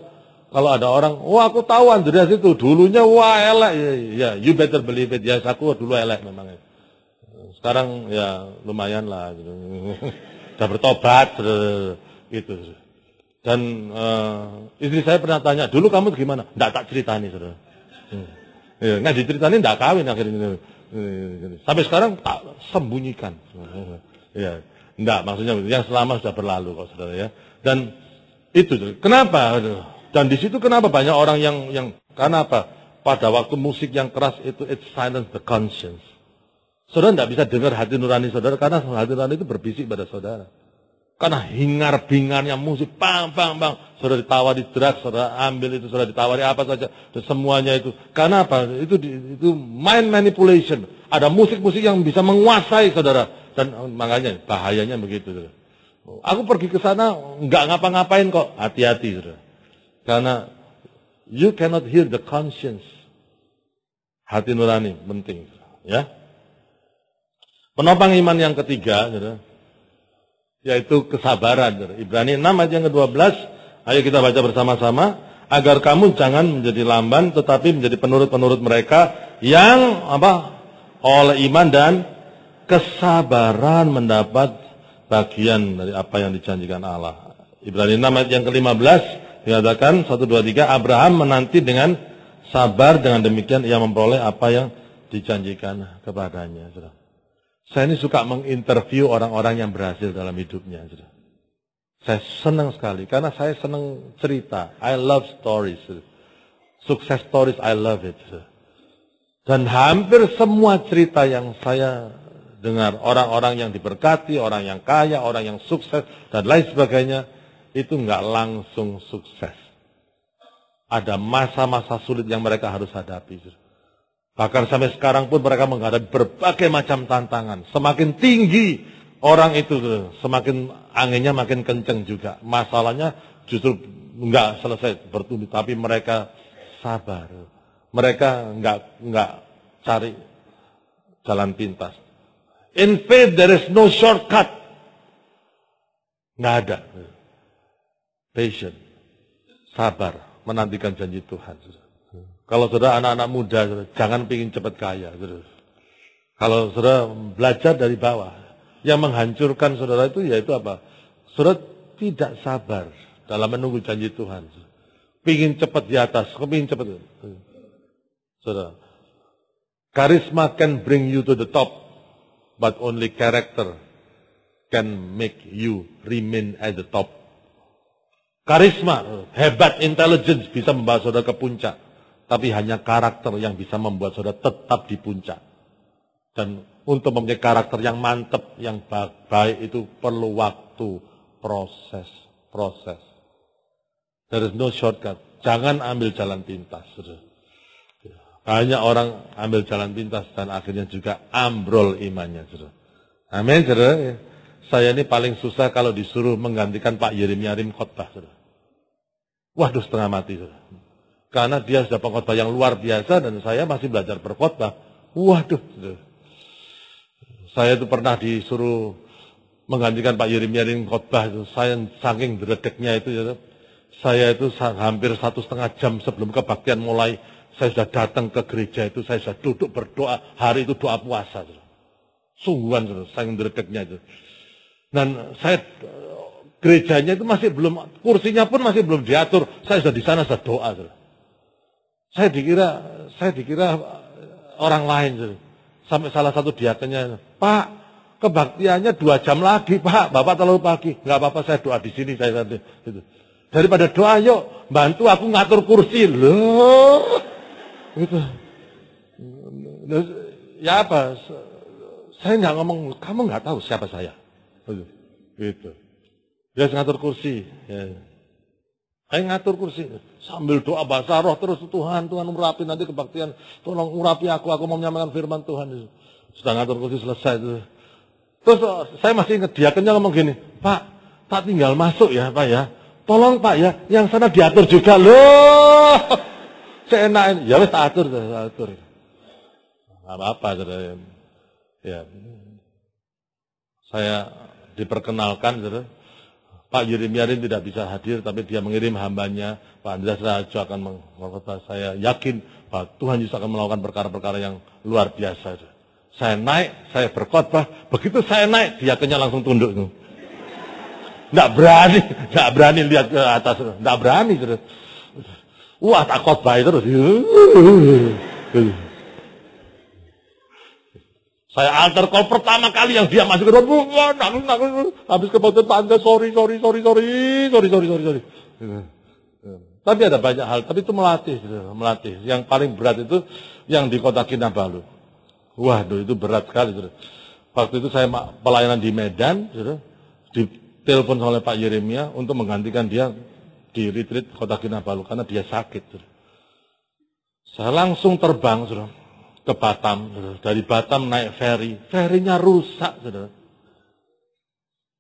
kalau ada orang, wah aku tahu Andreas itu dulunya wah elek. Ya, you better believe it. Ya, aku dulu elek memang. Sekarang ya lumayan lah. Gitu. Sudah bertobat, gitu. Dan istri saya pernah tanya, dulu kamu gimana? Nggak tak ceritani, saudara. Nggak diceritani, nggak kawin akhirnya. Sampai sekarang tak sembunyikan. Ya, nggak, maksudnya yang selama sudah berlalu kok, saudara ya. Dan itu, kenapa? Dan di situ kenapa banyak orang yang karena apa? Pada waktu musik yang keras itu, it silence the conscience. Saudara nggak bisa dengar hati nurani saudara karena hati nurani itu berbisik pada saudara. Karena hingar-bingarnya musik, bang. Sudah ditawari drugs, sudah ambil itu, sudah ditawari apa saja. Semuanya itu. Karena apa? Itu mind manipulation. Ada musik-musik yang bisa menguasai saudara. Dan makanya bahayanya begitu. Saudara. Aku pergi ke sana, nggak ngapa-ngapain kok. Hati-hati, saudara. Karena you cannot hear the conscience. Hati nurani, penting. Ya. Penopang iman yang ketiga, saudara, yaitu kesabaran. Ibrani 6 ayat yang ke-12. Ayo kita baca bersama-sama. Agar kamu jangan menjadi lamban, tetapi menjadi penurut-penurut mereka yang oleh iman dan kesabaran mendapat bagian dari apa yang dijanjikan Allah. Ibrani 6 ayat yang ke-15 dikatakan 1, 2, 3. Abraham menanti dengan sabar, dengan demikian ia memperoleh apa yang dijanjikan kepadanya. Saya ini suka menginterview orang-orang yang berhasil dalam hidupnya. Saya senang sekali, karena saya senang cerita. I love stories. Success stories, I love it. Dan hampir semua cerita yang saya dengar orang-orang yang diberkati, orang yang kaya, orang yang sukses, dan lain sebagainya, itu nggak langsung sukses. Ada masa-masa sulit yang mereka harus hadapi. Bahkan sampai sekarang pun mereka menghadapi berbagai macam tantangan. Semakin tinggi orang itu, semakin anginnya makin kenceng juga. Masalahnya justru nggak selesai bertumbuh, tapi mereka sabar. Mereka nggak cari jalan pintas. In faith there is no shortcut. Nggak ada. Patient. Sabar. Menantikan janji Tuhan. Kalau saudara anak-anak muda, jangan pingin cepat kaya. Kalau saudara belajar dari bawah. Yang menghancurkan saudara itu yaitu apa? Saudara tidak sabar dalam menunggu janji Tuhan. Pingin cepat di atas. Pingin cepat. Saudara. Karisma can bring you to the top. But only character can make you remain at the top. Karisma, hebat, intelligence bisa membawa saudara ke puncak. Tapi hanya karakter yang bisa membuat saudara tetap di puncak. Dan untuk mempunyai karakter yang mantap, yang baik itu perlu waktu, proses. There is no shortcut. Jangan ambil jalan pintas. Banyak orang ambil jalan pintas dan akhirnya juga ambrol imannya. Amin, saudara. Saya ini paling susah kalau disuruh menggantikan Pak Yeremia khotbah. Waduh, setengah mati. Saudara. Karena dia sudah pengkhotbah yang luar biasa dan saya masih belajar berkhotbah. Waduh. Saudara. Saya itu pernah disuruh menggantikan Pak Yeremia khotbah itu. Saya saking dredegnya itu. Saudara. Saya itu hampir 1,5 jam sebelum kebaktian mulai. Saya sudah datang ke gereja itu, saya sudah duduk berdoa, hari itu doa puasa. Sungguhan, saking dredegnya itu. Dan saya, gerejanya itu masih belum, kursinya pun masih belum diatur, saya sudah di sana, sudah doa. Saya dikira orang lain. Sampai salah satu diakennya, Pak, kebaktiannya 2 jam lagi, Pak, Bapak terlalu pagi. Enggak apa-apa, saya doa di sini, saya gitu. Daripada doa, yuk, bantu aku ngatur kursi. Loh. Gitu. Ya apa? Saya nggak ngomong, kamu nggak tahu siapa saya. Gitu. Dia ngatur kursi. Ya. Saya ngatur kursi sambil doa bahasa roh terus, Tuhan urapi nanti kebaktian, tolong urapi aku mau menyampaikan firman Tuhan. Sudah ngatur kursi selesai. Terus saya masih ingat diakennya ngomong gini, Pak, tak tinggal masuk ya Pak ya. Tolong Pak ya, yang sana diatur juga loh. Seenak, ya wes tak atur. Apa-apa, saudara. Ya. Saya diperkenalkan, saudara. Pak Yeremia tidak bisa hadir, tapi dia mengirim hambanya, Pak Andreas Rajo akan mengkhotbah. Saya yakin bahwa Tuhan Yesus akan melakukan perkara-perkara yang luar biasa. Saudara. Saya naik, saya berkhotbah, begitu saya naik, diakennya langsung tunduk. Nggak berani lihat ke atas, nggak berani, saudara. Wah, tak khotbah terus. Saya altar call pertama kali yang dia masuk ke rumah. Wah, nangis. Habis kebaktian tanda, sorry. Tapi ada banyak hal, tapi itu melatih. Yang paling berat itu yang di kota Kinabalu. Waduh, itu berat sekali. Waktu itu saya pelayanan di Medan, ditelepon oleh Pak Yeremia untuk menggantikan dia di retreat kota Kinabalu karena dia sakit. Saya langsung terbang ke Batam. Dari Batam naik ferry. Ferinya rusak.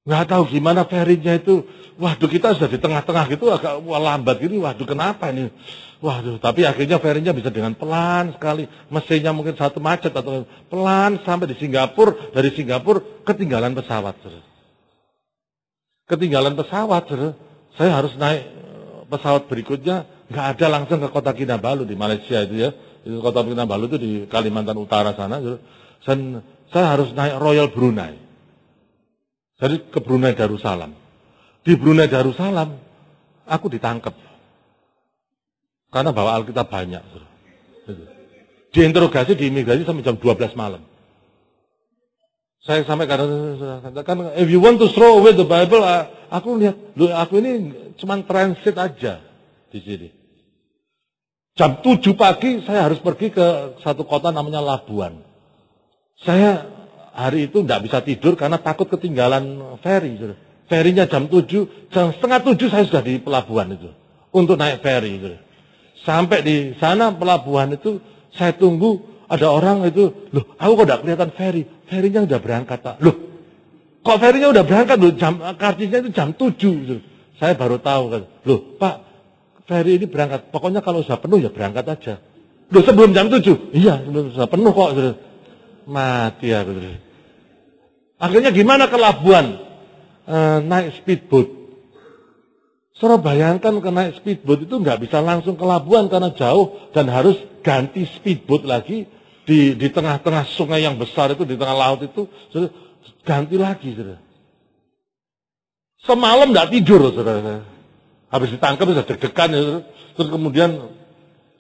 Nggak tahu gimana ferinya itu. Waduh, kita sudah di tengah-tengah gitu agak lambat gini. Waduh, kenapa ini? Waduh, tapi akhirnya ferinya bisa dengan pelan sekali. Mesinnya mungkin satu macet atau pelan sampai di Singapura. Dari Singapura ketinggalan pesawat. Ketinggalan pesawat. Saya harus naik pesawat berikutnya, nggak ada langsung ke kota Kinabalu di Malaysia itu ya. Itu kota Kinabalu itu di Kalimantan Utara sana. Saya harus naik Royal Brunei. Jadi ke Brunei Darussalam. Di Brunei Darussalam, aku ditangkap. Karena bawa Alkitab banyak. Diinterogasi di imigrasi sampai jam 12 malam. Saya sampai katakan, if you want to throw away the Bible, aku lihat, aku ini cuma transit aja di sini. Jam 7 pagi saya harus pergi ke satu kota namanya Labuan. Saya hari itu tidak bisa tidur karena takut ketinggalan ferry. Ferinya jam 7, jam setengah 7 saya sudah di pelabuhan itu. Untuk naik ferry. Sampai di sana pelabuhan itu, saya tunggu, ada orang itu, loh aku kok tidak kelihatan ferry. Ferinya udah berangkat Pak. Loh, kok ferinya udah berangkat loh, kartisnya itu jam 7. Saya baru tahu kan. Loh Pak, ferry ini berangkat. Pokoknya kalau sudah penuh ya berangkat aja. Loh sebelum jam 7? Iya, sebelum sudah penuh kok. Mati aku. Akhirnya gimana ke Labuan? Naik speedboat. Saudara bayangkan ke naik speedboat itu nggak bisa langsung ke Labuan karena jauh dan harus ganti speedboat lagi di tengah-tengah sungai yang besar itu, di tengah laut itu, ganti lagi. Saudara. Semalam nggak tidur, saudara. Habis ditangkap sudah deg-degan, ya, terus kemudian,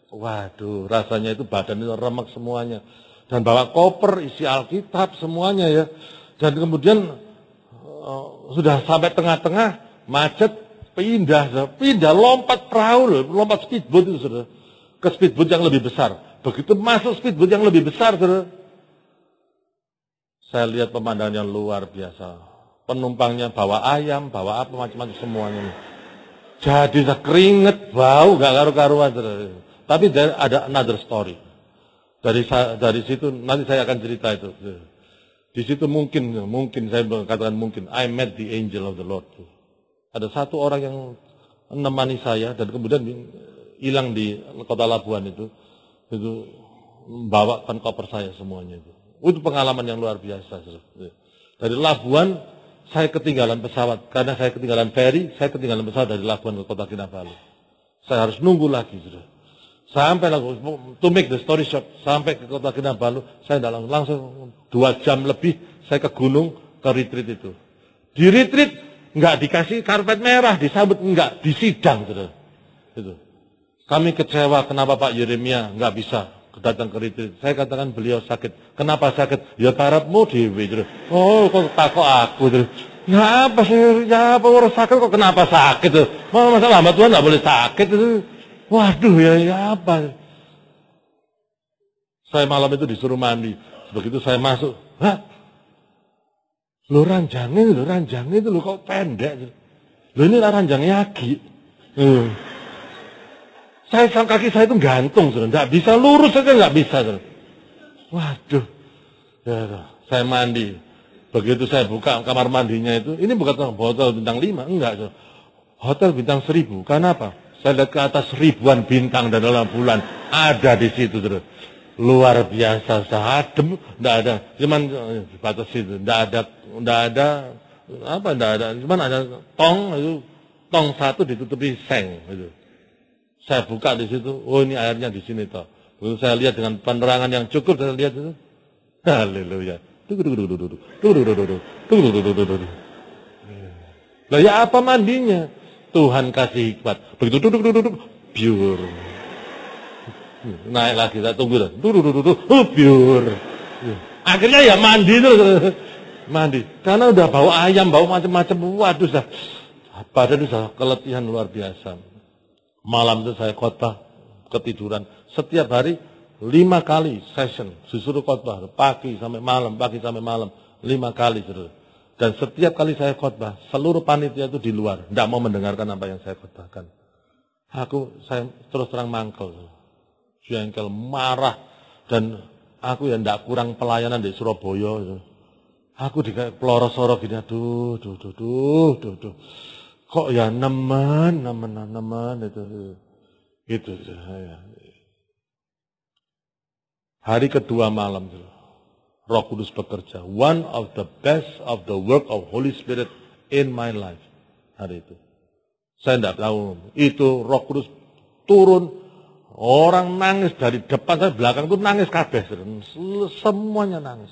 waduh, rasanya itu badan itu remek semuanya. Dan bawa koper isi Alkitab semuanya ya. Dan kemudian sudah sampai tengah-tengah, macet, pindah, lompat perahu, lompat speedboat itu, saudara. Ke speedboat yang lebih besar. Begitu masuk speedboat yang lebih besar, saudara, saya lihat pemandangan yang luar biasa. Penumpangnya bawa ayam, bawa apa, macam-macam semuanya. Jadi keringet, bau, gak karu-karuan, saudara. Tapi ada another story. Dari situ, nanti saya akan cerita itu. Di situ mungkin saya katakan mungkin, I met the angel of the Lord. Ada satu orang yang menemani saya dan kemudian hilang di kota Labuan itu membawakan koper saya semuanya itu. Itu pengalaman yang luar biasa. Dari Labuan saya ketinggalan pesawat karena saya ketinggalan ferry, saya ketinggalan pesawat dari Labuan ke Kota Kinabalu. Saya harus nunggu lagi sudah. Sampai to make the story short, sampai ke Kota Kinabalu, saya tidak langsung 2 jam lebih saya ke gunung, ke retreat itu. Di retreat enggak dikasih karpet merah, disambut enggak, disidang saudara. Itu. Kami kecewa kenapa Pak Yeremia enggak bisa datang ke retreat. Saya katakan beliau sakit. Kenapa sakit? Ya karepmu dhewe. Oh, kok takok aku terus. Ya apa sih? Ya apa orang sakit kok kenapa sakit tuh? Masa hamba Tuhan enggak boleh sakit itu. Waduh ya apa? Saya malam itu disuruh mandi. Begitu saya masuk, hah? Lo ranjangnya itu lo kok pendek. Lo ini ranjangnya Agi. Kaki saya itu gantung, enggak bisa lurus saja enggak bisa. Waduh. Ya, saya mandi. Begitu saya buka kamar mandinya itu, ini bukan hotel bintang 5, enggak. Hotel bintang 1000. Kenapa? Saya lihat ke atas ribuan bintang dan dalam bulan ada di situ terus. Luar biasa, adem, enggak ada. Cuman batas itu, enggak ada, cuman ada tong satu ditutupi seng gitu. Saya buka di situ, oh ini airnya di sini toh. Lalu saya lihat dengan penerangan yang cukup, saya lihat itu. Haleluya. Lah ya apa mandinya? Tuhan kasih hikmat. Begitu duduk, biur. Naik lagi, saya tunggu dah. Biur. Akhirnya ya mandi tuh. Mandi. Karena udah bau ayam, bau macam-macam. Waduh, badan sudah keletihan luar biasa. Malam itu saya khotbah ketiduran. Setiap hari 5 kali session. Disuruh khotbah. Pagi sampai malam, 5 kali. Dan setiap kali saya khotbah, seluruh panitia itu di luar. Tidak mau mendengarkan apa yang saya khotbahkan. Saya terus terang mangkel. Jengkel, marah. Dan aku yang tidak kurang pelayanan di Surabaya. Aku di peloros-sorok gini. Aduh. Kok ya nemen itu. Gitu. Hari kedua malam. Roh Kudus bekerja. One of the best of the work of Holy Spirit in my life. Hari itu. Saya tidak tahu. Itu Roh Kudus turun. Orang nangis dari depan saya belakang itu nangis kabeh. Semuanya nangis.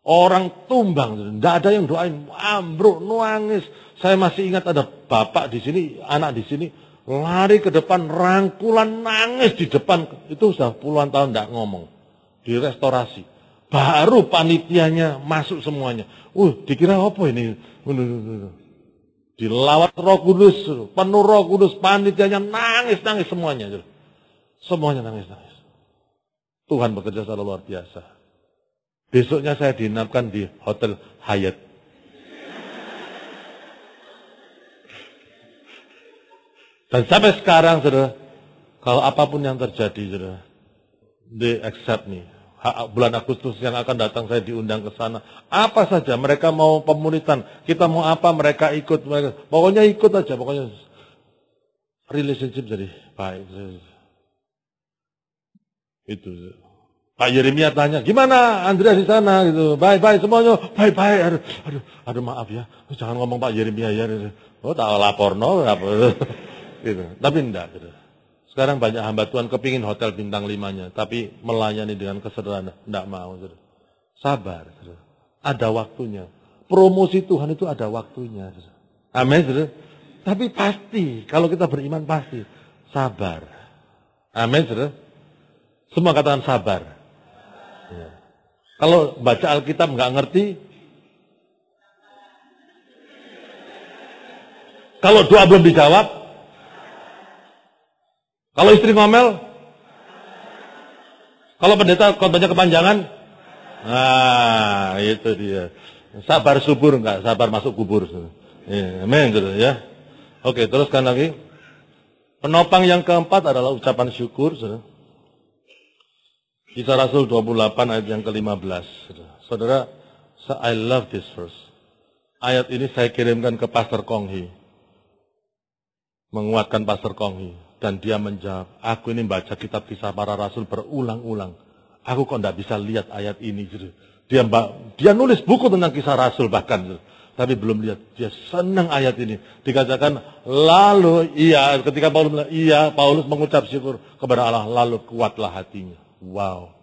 Orang tumbang. Tidak ada yang doain. Ambruk, nangis. Saya masih ingat ada bapak di sini, anak di sini. Lari ke depan, rangkulan, nangis di depan. Itu sudah puluhan tahun tidak ngomong. Di restorasi. Baru panitianya masuk semuanya. Dikira apa ini? Dilawat Roh Kudus, penuh Roh Kudus, panitianya nangis semuanya. Semuanya nangis. Tuhan bekerja secara luar biasa. Besoknya saya diinapkan di Hotel Hyatt. Dan sampai sekarang, saudara, kalau apapun yang terjadi, saudara, they accept me. Bulan Agustus yang akan datang saya diundang ke sana. Apa saja, mereka mau pemulitan, kita mau apa, mereka ikut. Pokoknya ikut aja, pokoknya relationship jadi baik. Itu. Pak Yeremia tanya, gimana Andreas di sana? Gitu. Baik semuanya, baik. Aduh maaf ya, jangan ngomong Pak Yeremia ya. Oh tak lapor no, gitu. Tapi enggak. Gitu. Sekarang banyak hamba Tuhan kepingin hotel bintang 5-nya, tapi melayani dengan kesederhanaan, enggak mau. Gitu. Sabar. Gitu. Ada waktunya. Promosi Tuhan itu ada waktunya. Gitu. Amin. Gitu. Tapi pasti, kalau kita beriman pasti sabar. Amin. Gitu. Semua katakan sabar. Ya. Kalau baca Alkitab nggak ngerti, kalau doa belum dijawab, kalau istri ngomel, kalau pendeta khotbahnya kepanjangan, nah itu dia. Sabar subur nggak, sabar masuk kubur. Ya, amin gitu ya. Oke, teruskan lagi. Penopang yang keempat adalah ucapan syukur. Kisah Rasul 28 ayat yang ke-15. Saudara, I love this verse. Ayat ini saya kirimkan ke Pastor Konghi. Menguatkan Pastor Konghi. Dan dia menjawab, aku ini baca kitab Kisah Para Rasul berulang-ulang. Aku kok tidak bisa lihat ayat ini. Dia nulis buku tentang Kisah Rasul bahkan. Tapi belum lihat. Dia senang ayat ini. Dikatakan, lalu ketika Paulus bilang, Paulus mengucap syukur kepada Allah. Lalu kuatlah hatinya. Wow.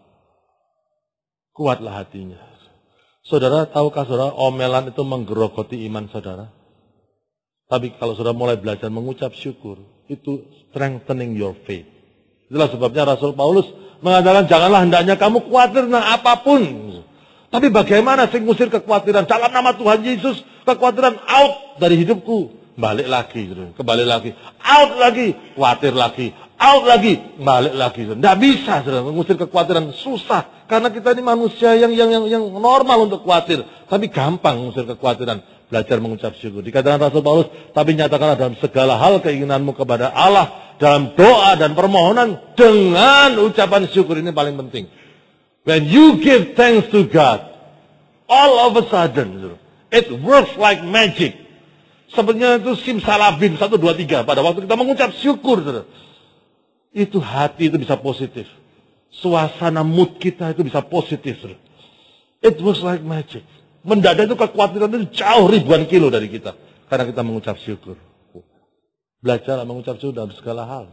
Kuatlah hatinya. Saudara, tahukah saudara, omelan itu menggerogoti iman saudara? Tapi kalau saudara mulai belajar mengucap syukur, itu strengthening your faith. Itulah sebabnya Rasul Paulus mengatakan, janganlah hendaknya kamu khawatir tentang apapun. Tapi bagaimana sih ngusir kekhawatiran? Dalam nama Tuhan Yesus, kekhawatiran out dari hidupku. Balik lagi, kembali lagi. Out lagi, khawatir lagi. Out lagi, balik lagi. Tidak bisa, mengusir kekhawatiran. Susah. Karena kita ini manusia yang normal untuk khawatir. Tapi gampang mengusir kekhawatiran. Belajar mengucap syukur. Dikatakan Rasul Paulus, tapi nyatakanlah dalam segala hal keinginanmu kepada Allah. Dalam doa dan permohonan. Dengan ucapan syukur, ini paling penting. When you give thanks to God, all of a sudden, it works like magic. Sebenarnya itu simsalabim 1, 2, 3. Pada waktu kita mengucap syukur, itu hati itu bisa positif. Suasana mood kita itu bisa positif. It works like magic. Mendadak itu kekhawatiran itu jauh ribuan kilo dari kita. Karena kita mengucap syukur. Belajarlah mengucap syukur dalam segala hal.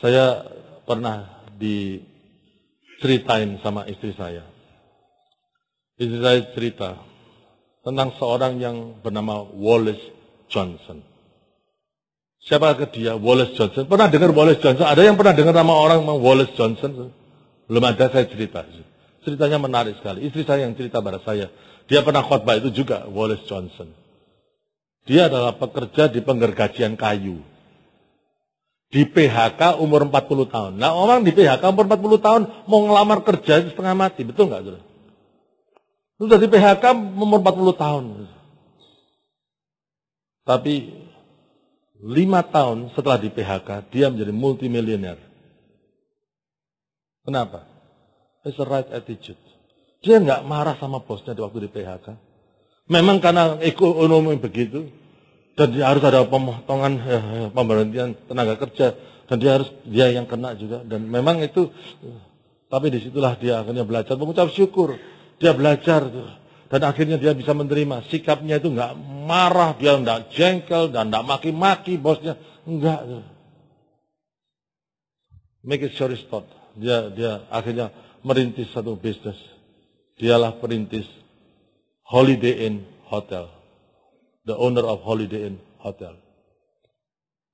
Saya pernah diceritain sama istri saya. Istri saya cerita tentang seorang yang bernama Wallace Johnson. Siapa ke dia? Wallace Johnson. Pernah dengar Wallace Johnson? Ada yang pernah dengar nama orang Wallace Johnson? Belum ada, saya cerita. Ceritanya menarik sekali. Istri saya yang cerita pada saya. Dia pernah khotbah itu juga, Wallace Johnson. Dia adalah pekerja di penggergajian kayu. Di PHK umur 40 tahun. Nah orang di PHK umur 40 tahun mau ngelamar kerja itu setengah mati. Betul nggak? Sudah di PHK umur 40 tahun. Tapi 5 tahun setelah di PHK, dia menjadi multimilioner. Kenapa? It's the right attitude. Dia nggak marah sama bosnya di waktu di PHK. Memang karena ekonomi begitu, dan dia harus ada pemotongan pemberhentian tenaga kerja, dan dia yang kena juga. Dan memang itu, tapi disitulah dia akhirnya belajar mengucap syukur. Dia belajar, dan akhirnya dia bisa menerima. Sikapnya itu nggak marah, dia nggak jengkel, dan nggak maki-maki bosnya. Enggak. Make it short stop. Dia akhirnya merintis satu bisnis. Dialah perintis Holiday Inn Hotel. The owner of Holiday Inn Hotel.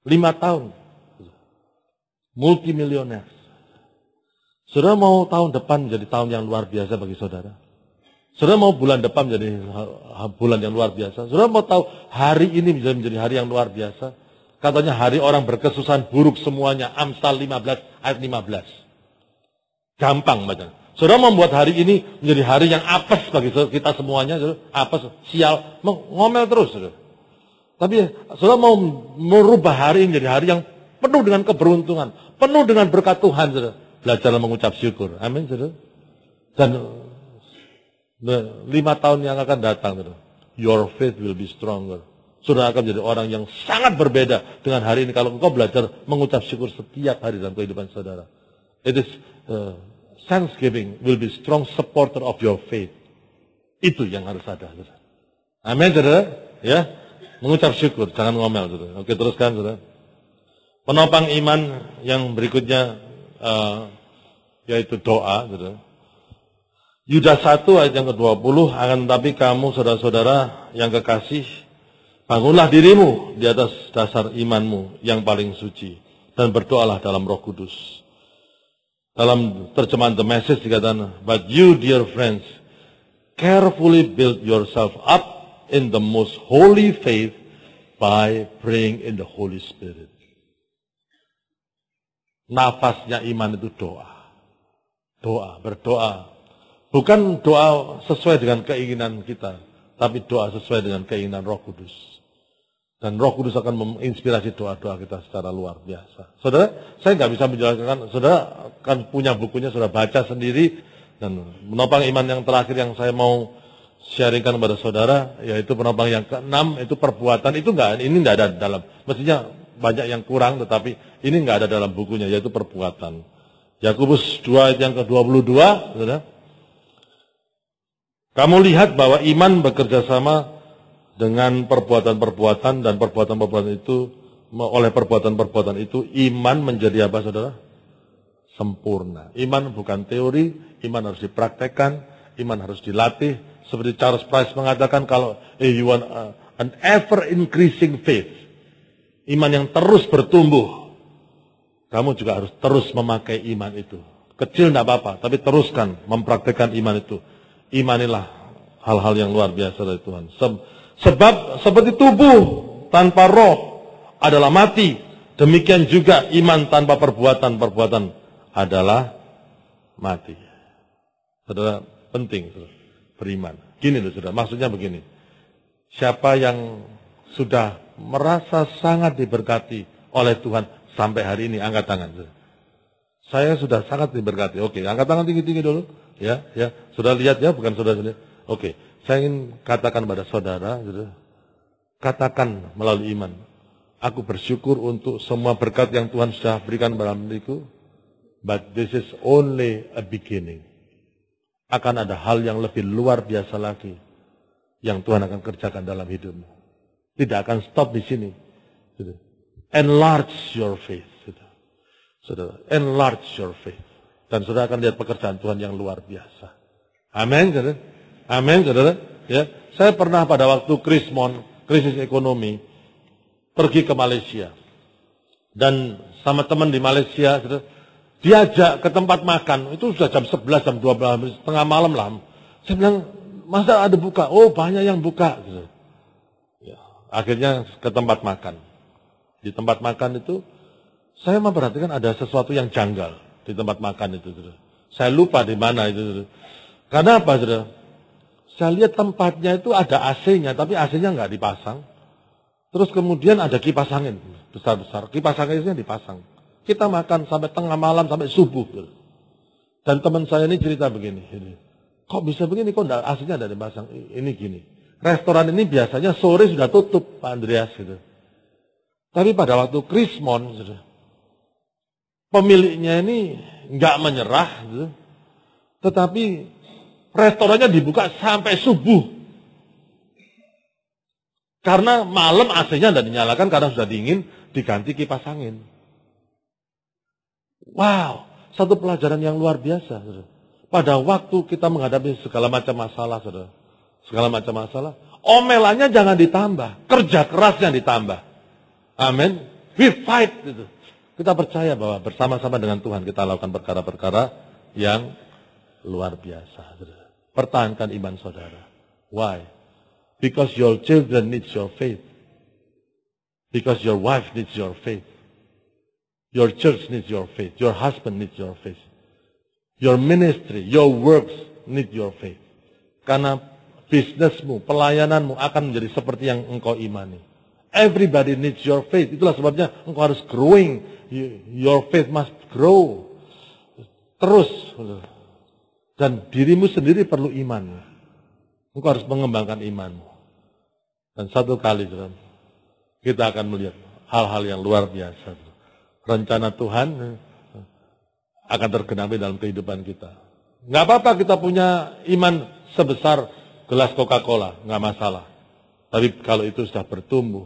5 tahun. Multimilioner. Saudara mau tahun depan jadi tahun yang luar biasa bagi saudara? Saudara mau bulan depan menjadi bulan yang luar biasa? Saudara mau tahu hari ini bisa menjadi hari yang luar biasa? Katanya hari orang berkesusahan buruk semuanya. Amsal 15 ayat 15. Gampang baca. Saudara membuat hari ini menjadi hari yang apes bagi kita semuanya, saudara. Apes, sial, ngomel terus, saudara. Tapi saudara mau merubah hari ini menjadi hari yang penuh dengan keberuntungan, penuh dengan berkat Tuhan, saudara. Belajarlah mengucap syukur. Amin, saudara. Dan 5 tahun yang akan datang, saudara, your faith will be stronger. Saudara akan menjadi orang yang sangat berbeda dengan hari ini kalau engkau belajar mengucap syukur setiap hari dalam kehidupan saudara. It is Thanksgiving will be strong supporter of your faith. Itu yang harus ada, saudara. Amin, saudara. Ya, mengucap syukur, jangan ngomel, saudara. Oke, teruskan, saudara. Penopang iman yang berikutnya yaitu doa, saudara. Yudas 1 ayat yang ke-20, akan tetapi kamu saudara-saudara yang kekasih, bangunlah dirimu di atas dasar imanmu yang paling suci dan berdoalah dalam Roh Kudus. Dalam terjemahan The Message dikatakan, but you dear friends, carefully build yourself up in the most holy faith by praying in the Holy Spirit. Nafasnya iman itu doa. Doa, berdoa. Bukan doa sesuai dengan keinginan kita, tapi doa sesuai dengan keinginan Roh Kudus. Dan Roh Kudus akan menginspirasi doa-doa kita secara luar biasa. Saudara, saya nggak bisa menjelaskan, saudara kan punya bukunya, saudara baca sendiri. Dan penopang iman yang terakhir yang saya mau sharingkan kepada saudara, yaitu penopang yang ke-6, itu perbuatan. Itu ini nggak ada dalam, mestinya banyak yang kurang, tetapi ini nggak ada dalam bukunya, yaitu perbuatan. Yakobus 2 ayat yang ke-22, saudara. Kamu lihat bahwa iman bekerja sama dengan perbuatan-perbuatan, dan perbuatan-perbuatan itu, oleh perbuatan-perbuatan itu, iman menjadi apa, saudara? Sempurna. Iman bukan teori, iman harus dipraktekkan, iman harus dilatih. Seperti Charles Price mengatakan, kalau you want an ever increasing faith, iman yang terus bertumbuh, kamu juga harus terus memakai iman itu. Kecil tidak apa-apa, tapi teruskan mempraktekkan iman itu. Imanilah hal-hal yang luar biasa dari Tuhan. Sebab seperti tubuh tanpa roh adalah mati, demikian juga iman tanpa perbuatan adalah mati. Saudara, penting, saudara, beriman. Gini loh, saudara, maksudnya begini. Siapa yang sudah merasa sangat diberkati oleh Tuhan sampai hari ini, angkat tangan, saudara. Saya sudah sangat diberkati. Oke, angkat tangan tinggi-tinggi dulu. Ya. Sudah lihat ya, bukan sudah lihat. Oke, saya ingin katakan pada saudara, katakan melalui iman. Aku bersyukur untuk semua berkat yang Tuhan sudah berikan dalam diriku. But this is only a beginning. Akan ada hal yang lebih luar biasa lagi yang Tuhan akan kerjakan dalam hidupmu. Tidak akan stop di sini. Enlarge your faith. Saudara, enlarge your faith. Dan saudara akan lihat pekerjaan Tuhan yang luar biasa. Amin, saudara. Amin, saudara. Ya, saya pernah pada waktu krisis ekonomi, pergi ke Malaysia. Dan sama teman di Malaysia, saudara, diajak ke tempat makan. Itu sudah jam 11, jam 12, tengah malam lah. Saya bilang, masa ada buka? Oh, banyak yang buka. Saudara. Ya, akhirnya ke tempat makan. Di tempat makan itu, saya memperhatikan ada sesuatu yang janggal di tempat makan itu, saudara. Saya lupa di mana itu, saudara. Karena apa, saudara? Saya lihat tempatnya itu ada AC-nya, tapi AC-nya nggak dipasang. Terus kemudian ada kipas angin besar-besar. Kipas anginnya dipasang. Kita makan sampai tengah malam, sampai subuh. Saudara. Dan teman saya ini cerita begini. Kok bisa begini? Kok AC-nya ada dipasang? Ini gini. Restoran ini biasanya sore sudah tutup, Pak Andreas. Gitu. Tapi pada waktu Krismon, saudara, pemiliknya ini nggak menyerah, gitu. Tetapi restorannya dibuka sampai subuh. Karena malam AC-nya tidak dinyalakan karena sudah dingin, diganti kipas angin. Wow, satu pelajaran yang luar biasa. Saudara. Pada waktu kita menghadapi segala macam masalah, saudara, segala macam masalah, omelannya jangan ditambah, kerja kerasnya ditambah. Amin. We fight, gitu. Kita percaya bahwa bersama-sama dengan Tuhan kita lakukan perkara-perkara yang luar biasa. Pertahankan iman saudara. Why? Because your children need your faith. Because your wife needs your faith. Your church needs your faith. Your husband needs your faith. Your ministry, your works need your faith. Karena bisnismu, pelayananmu akan menjadi seperti yang engkau imani. Everybody needs your faith. Itulah sebabnya engkau harus growing. Your faith must grow. Terus. Dan dirimu sendiri perlu iman. Engkau harus mengembangkan imanmu. Dan satu kali, kita akan melihat hal-hal yang luar biasa. Rencana Tuhan akan tergenapi dalam kehidupan kita. Nggak apa-apa kita punya iman sebesar gelas Coca-Cola, nggak masalah. Tapi kalau itu sudah bertumbuh,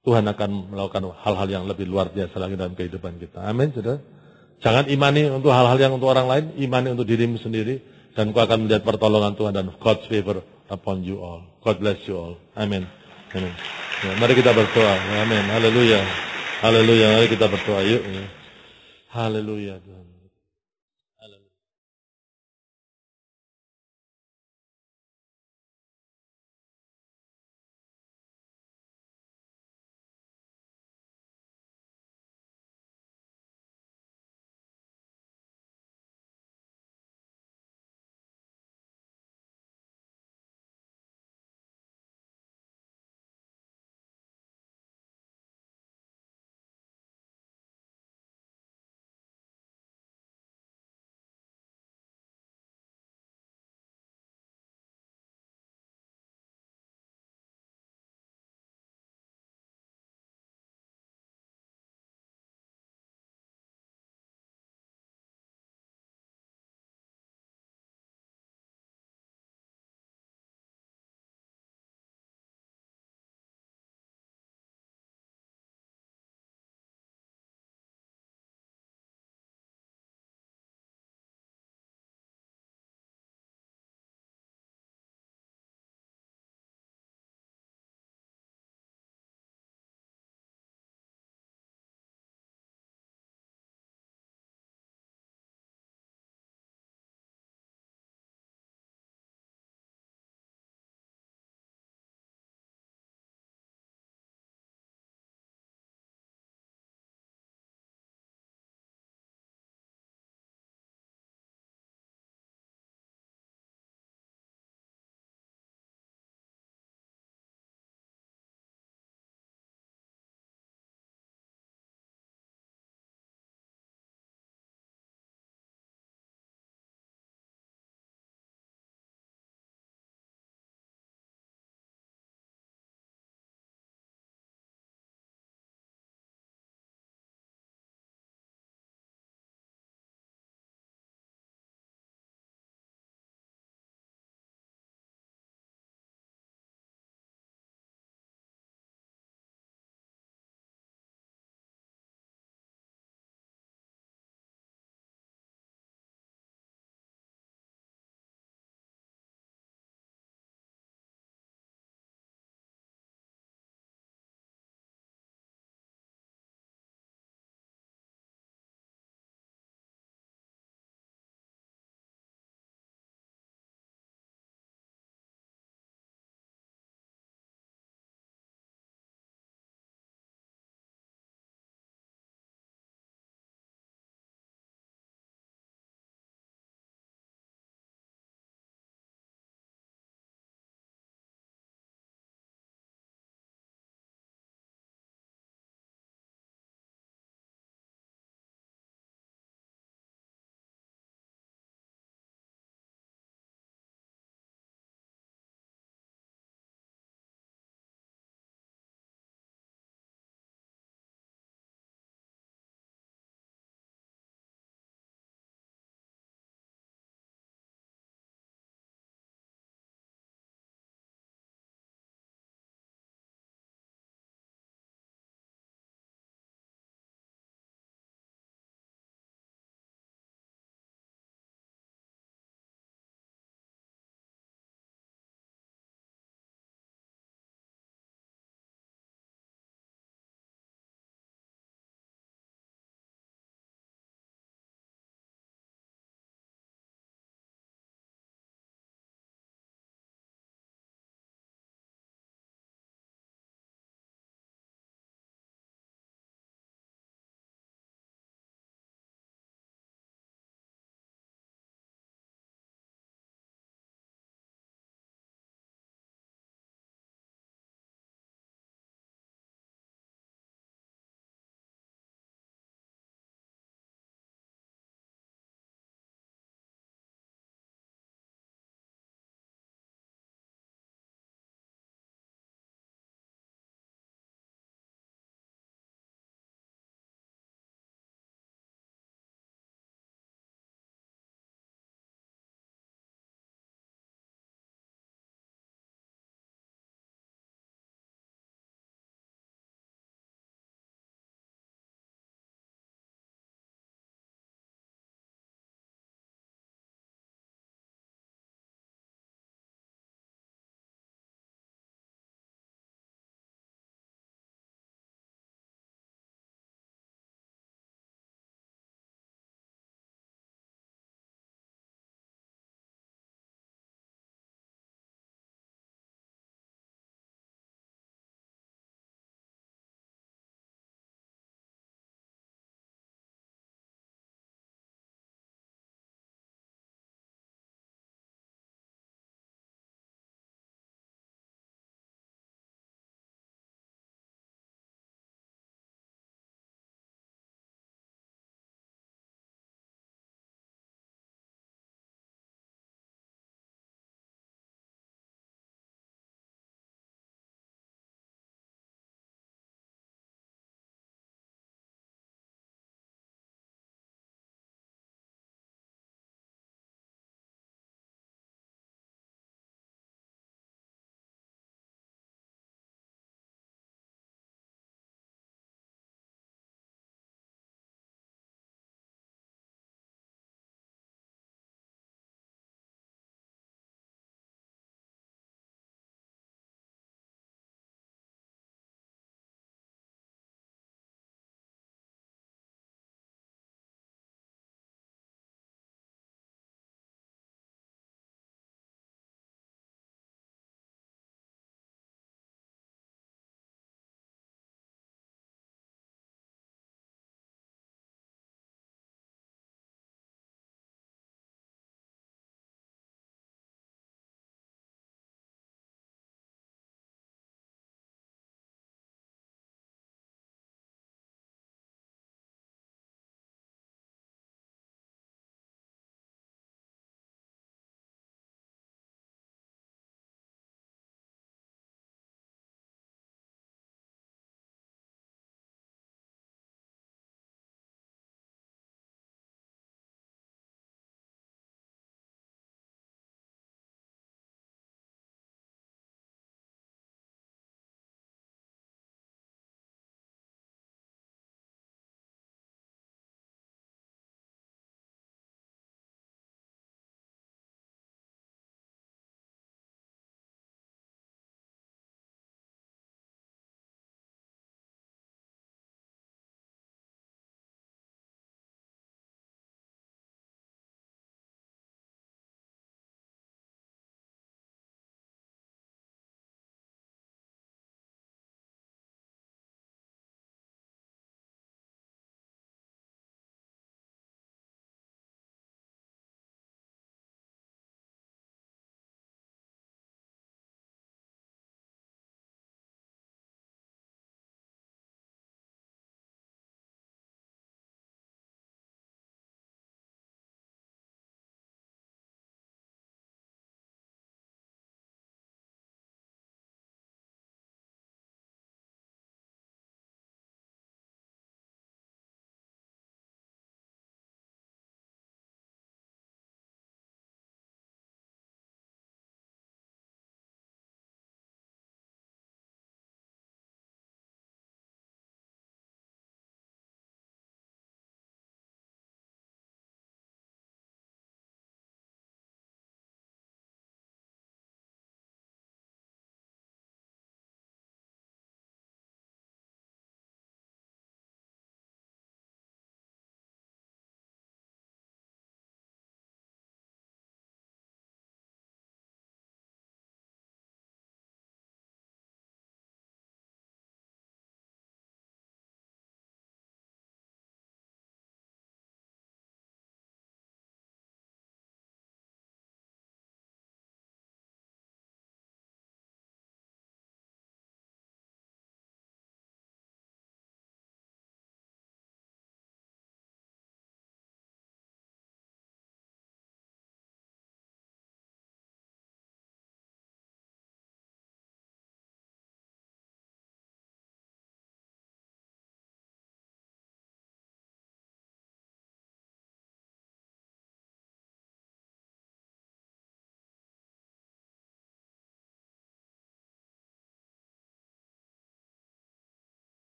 Tuhan akan melakukan hal-hal yang lebih luar biasa lagi dalam kehidupan kita. Amin, saudara. Jangan imani untuk hal-hal yang untuk orang lain, imani untuk dirimu sendiri, dan kau akan melihat pertolongan Tuhan dan God's favor upon you all. God bless you all. Amin. Amin. Ya, mari kita berdoa. Amin. Haleluya. Haleluya. Mari kita berdoa. Yuk. Haleluya Tuhan.